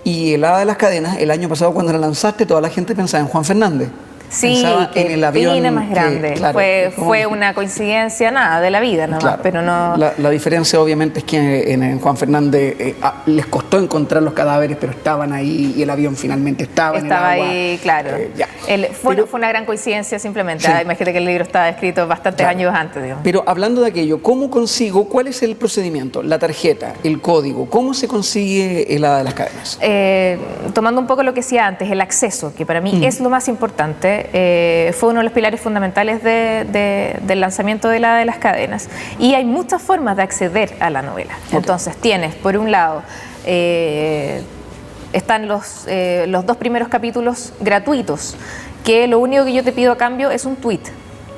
Y el Hada de las Cadenas, el año pasado cuando la lanzaste, toda la gente pensaba en Juan Fernández. Sí, Pensaba que en el avión pena más grande. claro, fue una coincidencia, nada, de la vida nomás, Claro. pero no... La diferencia obviamente es que en Juan Fernández les costó encontrar los cadáveres, pero estaban ahí y el avión finalmente estaba en el agua. ahí, claro. Ya. Fue una gran coincidencia simplemente. Sí. Imagínate que el libro estaba escrito bastantes Claro. años antes, digamos. Pero hablando de aquello, ¿cómo consigo? ¿Cuál es el procedimiento? La tarjeta, el código, ¿cómo se consigue el Hada de las Cadenas? Tomando un poco lo que decía antes, el acceso, que para mí es lo más importante, fue uno de los pilares fundamentales del lanzamiento de la de las cadenas. Y hay muchas formas de acceder a la novela. Okay. Entonces tienes, por un lado, están los 2 primeros capítulos gratuitos, que lo único que yo te pido a cambio es un tweet.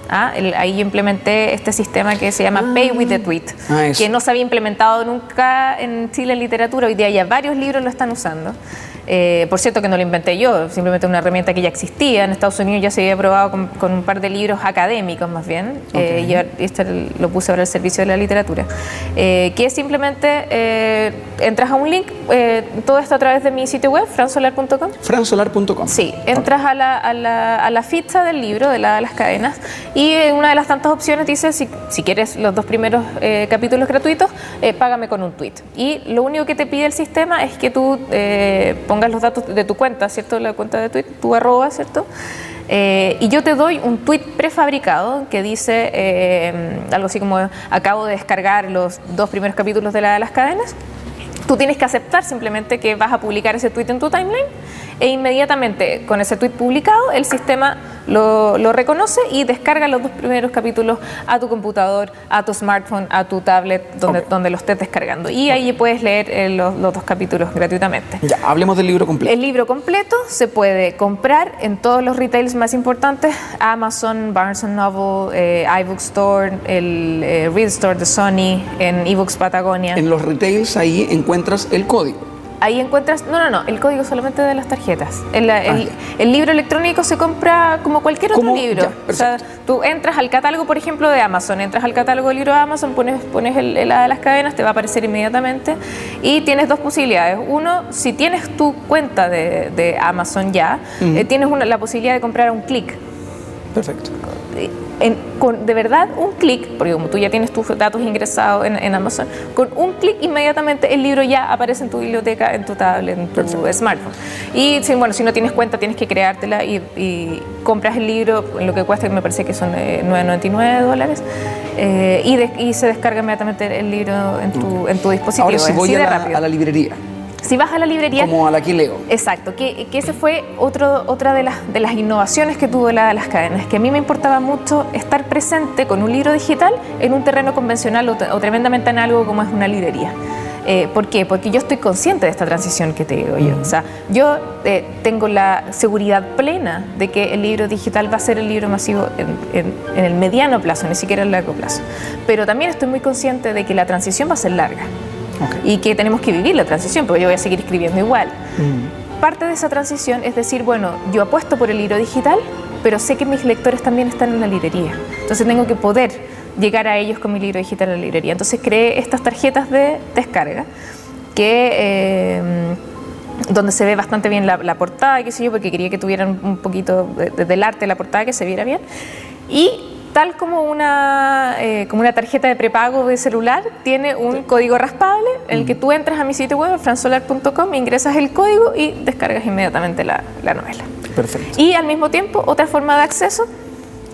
Ahí yo implementé este sistema que se llama Pay with the Tweet, eso. que no se había implementado nunca en Chile en literatura. Hoy día ya varios libros lo están usando. Por cierto que no lo inventé yo, simplemente una herramienta que ya existía. En Estados Unidos ya se había probado con un par de libros académicos más bien, Okay. y este lo puse ahora al servicio de la literatura, que es simplemente entras a un link, todo esto a través de mi sitio web, fransolar.com. fransolar.com. Sí, entras a la ficha del libro, de las cadenas, y una de las tantas opciones dice, si quieres los 2 primeros capítulos gratuitos, págame con un tweet. Y lo único que te pide el sistema es que tú pongas los datos de tu cuenta, ¿cierto? La cuenta de tweet, tu arroba, ¿cierto? Y yo te doy un tweet prefabricado que dice algo así como: acabo de descargar los 2 primeros capítulos de las cadenas. Tú tienes que aceptar simplemente que vas a publicar ese tweet en tu timeline, e inmediatamente con ese tweet publicado el sistema lo reconoce y descarga los 2 primeros capítulos a tu computador, a tu smartphone, a tu tablet, donde lo estés descargando. Y ahí puedes leer los 2 capítulos gratuitamente. Ya, hablemos del libro completo. El libro completo se puede comprar en todos los retails más importantes: Amazon, Barnes & Noble, iBookstore, el Read Store de Sony, en eBooks Patagonia. En los retails ahí encuentras el código. Ahí encuentras, no, el código solamente de las tarjetas. El libro electrónico se compra como cualquier otro Como- libro. ya, O sea, tú entras al catálogo, por ejemplo, de Amazon, entras al catálogo del libro de Amazon, pones el Hada de las Cadenas, te va a aparecer inmediatamente, y tienes 2 posibilidades. Uno, si tienes tu cuenta de Amazon ya, tienes la posibilidad de comprar a un clic. Perfecto. Con de verdad un clic, porque como tú ya tienes tus datos ingresados en Amazon, con un clic inmediatamente el libro ya aparece en tu biblioteca, en tu tablet, en tu smartphone. Y si no tienes cuenta, tienes que creártela y compras el libro en lo que cuesta, que me parece que son $9.99, y se descarga inmediatamente el libro en tu dispositivo. Ahora si Es voy así de a rápido. la librería, Si vas a la librería, como a la que leo. exacto, que ese fue otra de las innovaciones que tuvo la de las cadenas, que a mí me importaba mucho estar presente con un libro digital en un terreno convencional o tremendamente análogo como es una librería. ¿Por qué? Porque yo estoy consciente de esta transición que te digo yo. O sea, yo tengo la seguridad plena de que el libro digital va a ser el libro masivo en el mediano plazo, ni siquiera en el largo plazo. Pero también estoy muy consciente de que la transición va a ser larga. Okay. Y que tenemos que vivir la transición, porque yo voy a seguir escribiendo igual. Parte de esa transición es decir, bueno, yo apuesto por el libro digital, pero sé que mis lectores también están en la librería. Entonces tengo que poder llegar a ellos con mi libro digital en la librería. Entonces creé estas tarjetas de descarga donde se ve bastante bien la portada, qué sé yo, porque quería que tuvieran un poquito del arte de la portada, que se viera bien. Y tal como una tarjeta de prepago de celular, tiene un código raspable en el que tú entras a mi sitio web, fransolar.com, ingresas el código y descargas inmediatamente la novela. Perfecto. Y al mismo tiempo, otra forma de acceso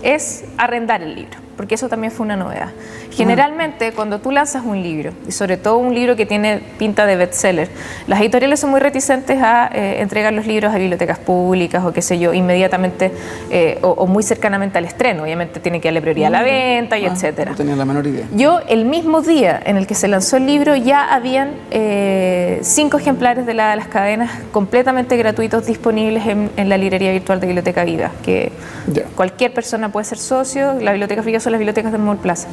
es arrendar el libro, porque eso también fue una novedad. Generalmente, cuando tú lanzas un libro, y sobre todo un libro que tiene pinta de bestseller, las editoriales son muy reticentes a entregar los libros a bibliotecas públicas o qué sé yo, inmediatamente o muy cercanamente al estreno. Obviamente tiene que darle prioridad a la venta y etcétera. No tenía la menor idea. Yo, el mismo día en el que se lanzó el libro, ya habían 5 ejemplares de las cadenas completamente gratuitos disponibles en la librería virtual de Biblioteca Viva, que cualquier persona puede ser socio. La Biblioteca Viva son las bibliotecas de Mall Plaza.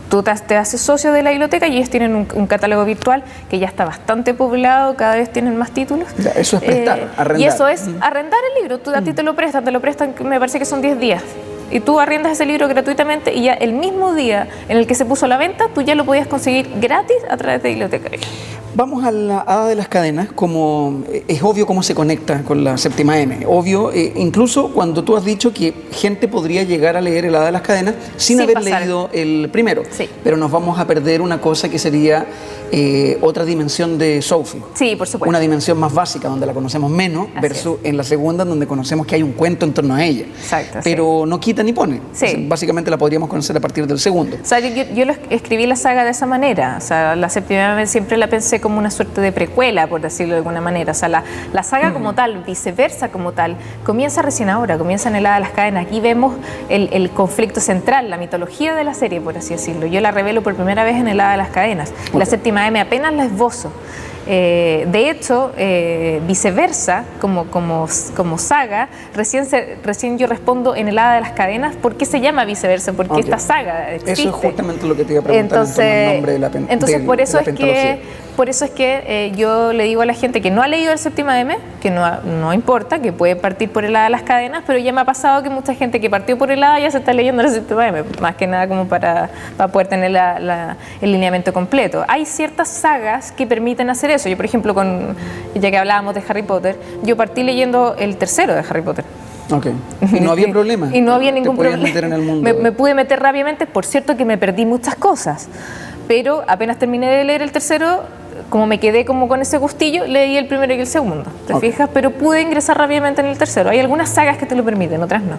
Tú te haces socio de la biblioteca y ellos tienen un catálogo virtual que ya está bastante poblado, cada vez tienen más títulos. Ya, eso es prestar, arrendar. Y eso es arrendar el libro. A ti te lo prestan, me parece que son 10 días. Y tú arriendas ese libro gratuitamente y ya el mismo día en el que se puso a la venta, tú ya lo podías conseguir gratis a través de Biblioteca. Vamos a la Hada de las Cadenas, como es obvio cómo se conecta con la séptima M. Obvio, incluso cuando tú has dicho que gente podría llegar a leer el Hada de las Cadenas sin haber leído el primero. Sí. Pero nos vamos a perder una cosa que sería otra dimensión de Sophie. Sí, por supuesto. Una dimensión más básica, donde la conocemos menos, Así versus en la segunda, donde conocemos que hay un cuento en torno a ella. Exacto, Pero no quita ni pone. Sí. O sea, básicamente la podríamos conocer a partir del segundo. O sea, yo escribí la saga de esa manera. O sea, la séptima M siempre la pensé como una suerte de precuela, por decirlo de alguna manera. O sea, la saga como tal, viceversa como tal, comienza recién ahora, comienza en el Hada de las Cadenas. Aquí vemos el conflicto central, la mitología de la serie, por así decirlo. Yo la revelo por primera vez en el Hada de las Cadenas. La séptima M apenas la esbozo. De hecho, viceversa, como saga, recién yo respondo en el Hada de las Cadenas por qué se llama viceversa, por qué esta saga existe. Eso es justamente lo que te iba a preguntar. Entonces por eso es que yo le digo a la gente que no ha leído el séptima M, que no importa, que puede partir por el Hada de las Cadenas, pero ya me ha pasado que mucha gente que partió por el Hada ya se está leyendo el séptima M, más que nada como para poder tener el lineamiento completo. Hay ciertas sagas que permiten hacer eso. Yo, por ejemplo, ya que hablábamos de Harry Potter, yo partí leyendo el tercero de Harry Potter. Ok. Y no había problema. Y no había ningún problema. Meter en el mundo. Me pude meter rápidamente, por cierto que me perdí muchas cosas, pero apenas terminé de leer el tercero, como me quedé como con ese gustillo, leí el primero y el segundo, ¿te fijas? Pero pude ingresar rápidamente en el tercero. Hay algunas sagas que te lo permiten, otras no.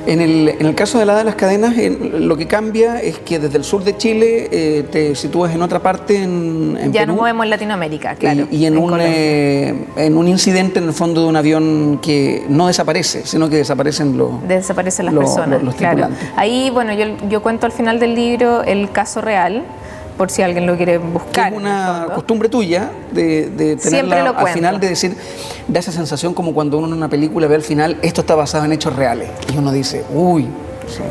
En el caso de la Hada de las Cadenas, lo que cambia es que desde el sur de Chile te sitúas en otra parte, en ya Perú, nos movemos en Latinoamérica, claro. Y en un incidente en el fondo de un avión que no desaparece, sino que desaparecen Desaparecen las personas, los claro. tripulantes. Ahí, bueno, yo cuento al final del libro el caso real, por si alguien lo quiere buscar. Es una costumbre tuya de tenerla al final, de decir, da esa sensación como cuando uno en una película ve al final, esto está basado en hechos reales. Y uno dice, uy,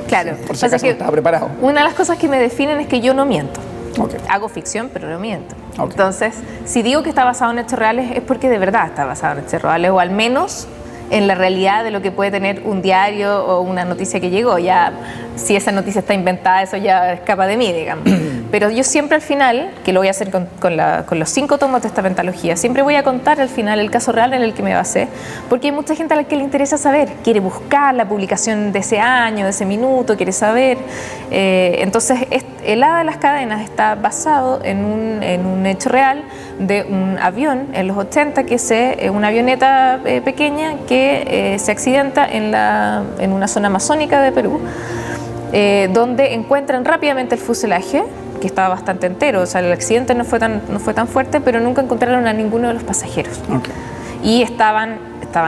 claro, por si acaso no estaba preparado. Una de las cosas que me definen es que yo no miento. Okay. Hago ficción, pero no miento. Okay. Entonces, si digo que está basado en hechos reales, es porque de verdad está basado en hechos reales, o al menos en la realidad de lo que puede tener un diario o una noticia que llegó. Ya, si esa noticia está inventada, eso ya escapa de mí, digamos. Pero yo siempre al final, que lo voy a hacer con los 5 tomos de esta pentalogía, siempre voy a contar al final el caso real en el que me basé, porque hay mucha gente a la que le interesa saber, quiere buscar la publicación de ese año, de ese minuto, quiere saber. Entonces, el Hada de las Cadenas está basado en un hecho real de un avión en los 80, una avioneta pequeña que se accidenta en una zona amazónica de Perú, donde encuentran rápidamente el fuselaje, que estaba bastante entero. O sea, el accidente no fue tan fuerte, pero nunca encontraron a ninguno de los pasajeros. Okay. Y estaban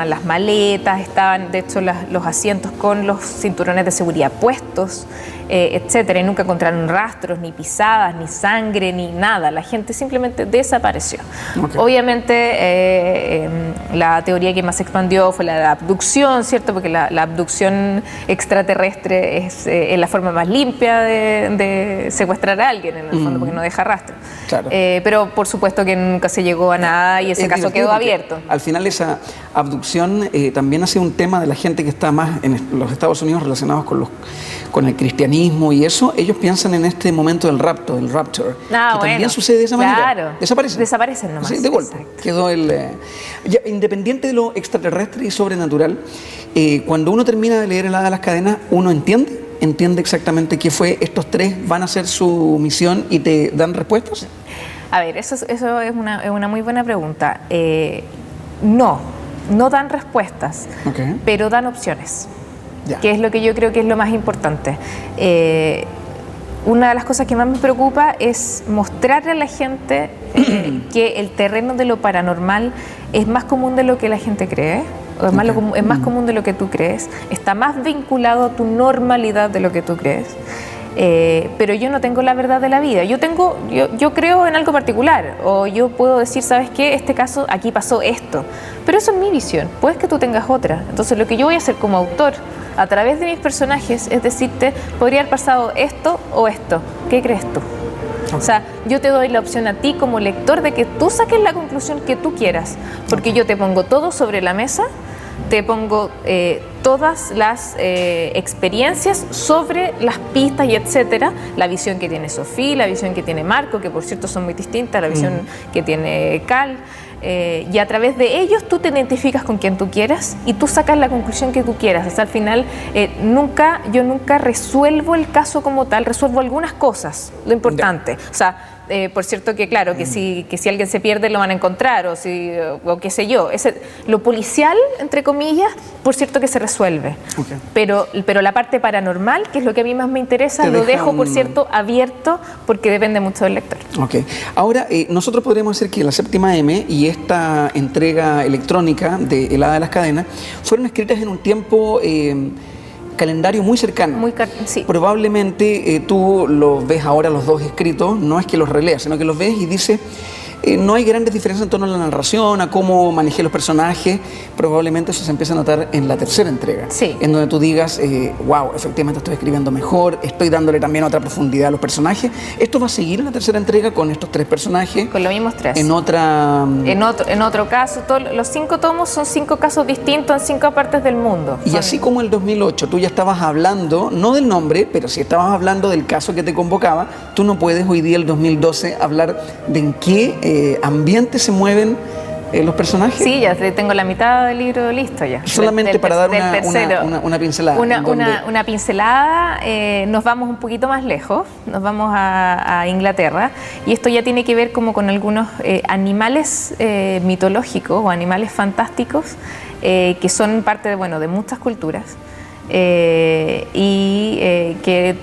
las maletas, estaban de hecho los asientos con los cinturones de seguridad puestos, etcétera, y nunca encontraron rastros, ni pisadas, ni sangre, ni nada. La gente simplemente desapareció. Okay. Obviamente la teoría que más se expandió fue la de la abducción, ¿cierto? Porque la abducción extraterrestre es la forma más limpia de secuestrar a alguien, en el fondo, porque no deja rastro. Claro. Pero por supuesto que nunca se llegó a nada y ese caso quedó abierto. Al final esa abducción también ha sido un tema de la gente que está más en los Estados Unidos relacionados con el cristianismo y eso. Ellos piensan en este momento del rapto, del rapture, que también sucede de esa manera. Claro. Desaparecen nomás. Sí, de golpe. Exacto. Quedó independiente de lo extraterrestre y sobrenatural, cuando uno termina de leer el Hada de las Cadenas, uno entiende exactamente qué fue. Estos 3 van a hacer su misión y te dan respuestas. A ver, eso es una muy buena pregunta. No dan respuestas, okay, pero dan opciones, que es lo que yo creo que es lo más importante. Una de las cosas que más me preocupa es mostrarle a la gente que el terreno de lo paranormal es más común de lo que la gente cree, o es más común de lo que tú crees, está más vinculado a tu normalidad de lo que tú crees. Pero yo no tengo la verdad de la vida. Yo creo en algo particular, o yo puedo decir, ¿sabes qué? Este caso, aquí pasó esto, pero eso es mi visión, puedes que tú tengas otra. Entonces lo que yo voy a hacer como autor a través de mis personajes es decirte, podría haber pasado esto o esto, ¿qué crees tú? O sea, yo te doy la opción a ti como lector de que tú saques la conclusión que tú quieras, porque yo te pongo todo sobre la mesa, te pongo todas las experiencias sobre las pistas y etcétera, la visión que tiene Sofía, la visión que tiene Marco, que por cierto son muy distintas, la visión que tiene Cal, y a través de ellos tú te identificas con quien tú quieras y tú sacas la conclusión que tú quieras. Hasta al final yo nunca resuelvo el caso como tal, resuelvo algunas cosas, lo importante. O sea, por cierto que claro, que si alguien se pierde lo van a encontrar o qué sé yo. Lo policial, entre comillas, por cierto que se resuelve. Okay. Pero la parte paranormal, que es lo que a mí más me interesa, lo dejo, por cierto, abierto porque depende mucho del lector. Ok. Ahora, nosotros podríamos decir que la Séptima M y esta entrega electrónica de El Hada de las Cadenas fueron escritas en un tiempo... calendario muy cercano. Sí. Probablemente tú los ves ahora los dos escritos, no es que los releas, sino que los ves y dices, no hay grandes diferencias en torno a la narración, a cómo manejé los personajes. Probablemente eso se empieza a notar en la tercera entrega, sí, en donde tú digas, wow, efectivamente estoy escribiendo mejor, estoy dándole también otra profundidad a los personajes. ¿Esto va a seguir en la tercera entrega con estos 3 personajes? Con los mismos 3. En otro caso, los 5 tomos son 5 casos distintos en 5 partes del mundo. Y así como el 2008 tú ya estabas hablando, no del nombre, pero si estabas hablando del caso que te convocaba, tú no puedes hoy día, el 2012, hablar de en qué ambiente se mueven los personajes. Sí, ya tengo la mitad del libro listo ya. Solamente para dar una pincelada. Una pincelada, nos vamos un poquito más lejos, nos vamos a Inglaterra, y esto ya tiene que ver como con algunos animales mitológicos o animales fantásticos que son parte de muchas culturas. Que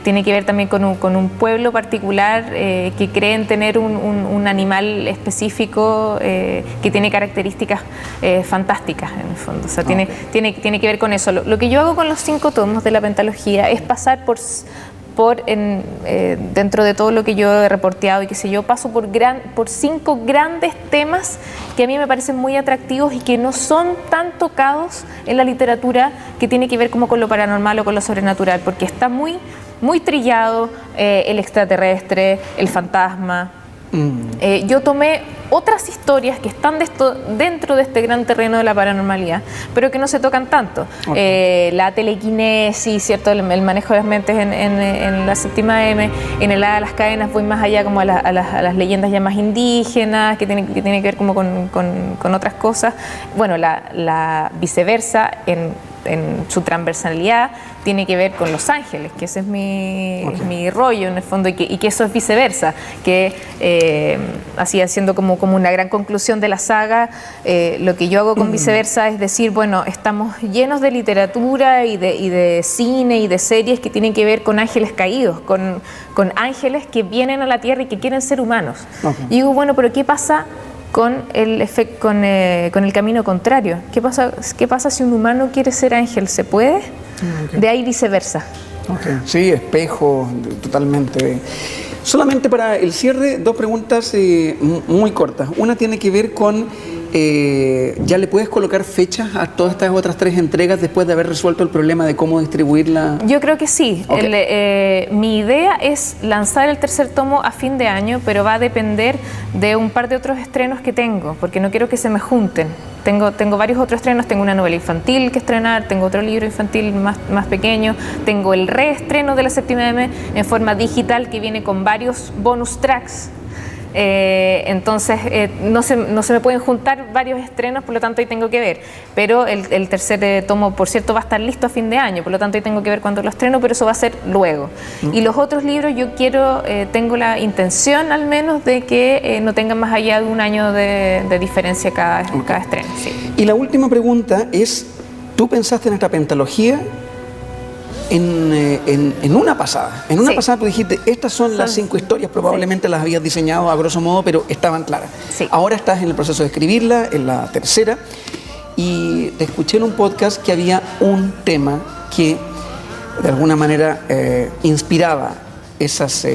tiene que ver también con un pueblo particular que creen tener un animal específico que tiene características fantásticas en el fondo. O sea, tiene que ver con eso. Lo que yo hago con los 5 tomos de la pentalogía es pasar dentro de todo lo que yo he reporteado y qué sé yo, paso por 5 grandes temas que a mí me parecen muy atractivos y que no son tan tocados en la literatura, que tiene que ver como con lo paranormal o con lo sobrenatural, porque está muy, muy trillado el extraterrestre, el fantasma. Yo tomé otras historias que están dentro de este gran terreno de la paranormalidad, pero que no se tocan tanto. Okay. La telequinesis, ¿cierto? El manejo de las mentes en la Séptima M, en El Hada de las Cadenas voy más allá como a las leyendas ya más indígenas, que tiene que ver como con otras cosas. Bueno, la viceversa en su transversalidad tiene que ver con los ángeles, que ese es mi rollo en el fondo, y que eso es viceversa, que así haciendo como una gran conclusión de la saga, lo que yo hago con viceversa es decir, bueno, estamos llenos de literatura y de cine y de series que tienen que ver con ángeles caídos, con ángeles que vienen a la tierra y que quieren ser humanos. Okay. Y digo, bueno, pero ¿qué pasa con el camino contrario? ¿Qué pasa si un humano quiere ser ángel? ¿Se puede? Okay. De ahí viceversa. Okay. Sí, espejo, totalmente. Solamente para el cierre, 2 preguntas muy cortas. Una tiene que ver con, ¿ya le puedes colocar fechas a todas estas otras 3 entregas después de haber resuelto el problema de cómo distribuirla? Yo creo que sí. Okay. Mi idea es lanzar el 3er tomo a fin de año, pero va a depender de un par de otros estrenos que tengo, porque no quiero que se me junten. Tengo varios otros estrenos, tengo una novela infantil que estrenar, tengo otro libro infantil más pequeño, tengo el reestreno de la Séptima M en forma digital que viene con varios bonus tracks. Entonces no se me pueden juntar varios estrenos, por lo tanto ahí tengo que ver, pero el 3er tomo, por cierto, va a estar listo a fin de año, por lo tanto ahí tengo que ver cuándo lo estreno, pero eso va a ser luego. Y los otros libros yo tengo la intención al menos de que no tengan más allá de un año de diferencia cada estreno. Sí. Y la última pregunta es, ¿tú pensaste en esta pentalogía en una pasada? En una pasada tú dijiste, estas son las 5 historias, probablemente las habías diseñado a grosso modo, pero estaban claras. Sí. Ahora estás en el proceso de escribirla, en la tercera, y te escuché en un podcast que había un tema que de alguna manera inspiraba esas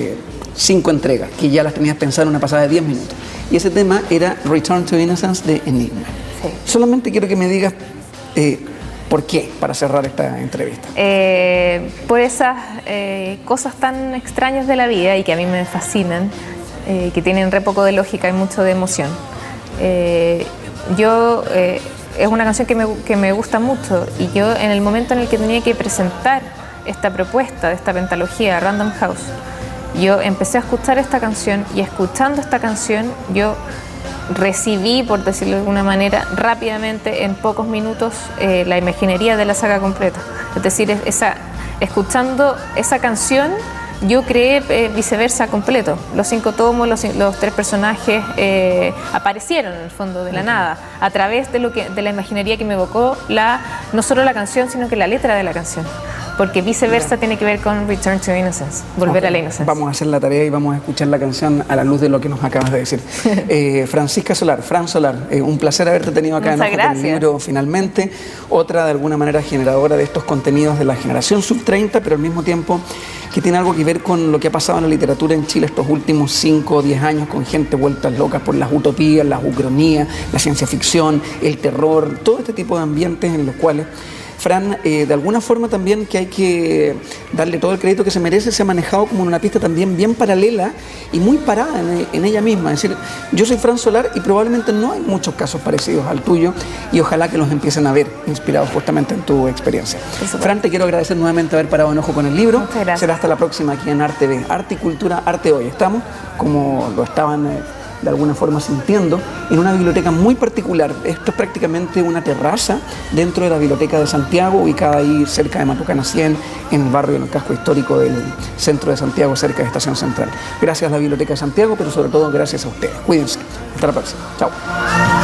5 entregas, que ya las tenías pensadas en una pasada de 10 minutos. Y ese tema era Return to Innocence de Enigma. Sí. Solamente quiero que me digas ¿por qué? Para cerrar esta entrevista. Por esas cosas tan extrañas de la vida y que a mí me fascinan, que tienen re poco de lógica y mucho de emoción. Yo es una canción que me gusta mucho, y yo en el momento en el que tenía que presentar esta propuesta de esta pentalogía Random House, yo empecé a escuchar esta canción, y escuchando esta canción yo recibí, por decirlo de alguna manera, rápidamente, en pocos minutos, la imaginería de la saga completa. Es decir, escuchando esa canción yo creé Viceversa completo. Los 5 tomos, los 3 personajes aparecieron en el fondo de la nada, a través de la imaginería que me evocó no solo la canción, sino que la letra de la canción. Porque Viceversa tiene que ver con Return to Innocence, volver a la inocencia. Vamos a hacer la tarea y vamos a escuchar la canción a la luz de lo que nos acabas de decir. Francisca Solar, Fran Solar, un placer haberte tenido acá en Ojo con el Libro finalmente. Otra, de alguna manera, generadora de estos contenidos de la generación sub-30, pero al mismo tiempo que tiene algo que ver con lo que ha pasado en la literatura en Chile estos últimos 5 o 10 años, con gente vueltas locas por las utopías, las ucronías, la ciencia ficción, el terror, todo este tipo de ambientes en los cuales Fran, de alguna forma también, que hay que darle todo el crédito que se merece, se ha manejado como una pista también bien paralela y muy parada en ella misma. Es decir, yo soy Fran Solar y probablemente no hay muchos casos parecidos al tuyo, y ojalá que los empiecen a ver, inspirados justamente en tu experiencia. Fran, te quiero agradecer nuevamente haber parado en Ojo con el Libro. Muchas gracias. Será hasta la próxima aquí en Arte B, Arte y Cultura, Arte Hoy. Estamos, como lo estaban de alguna forma sintiendo, en una biblioteca muy particular. Esto es prácticamente una terraza dentro de la Biblioteca de Santiago, ubicada ahí cerca de Matucana 100, en el barrio, en el casco histórico del centro de Santiago, cerca de Estación Central. Gracias a la Biblioteca de Santiago, pero sobre todo gracias a ustedes. Cuídense. Hasta la próxima. Chao.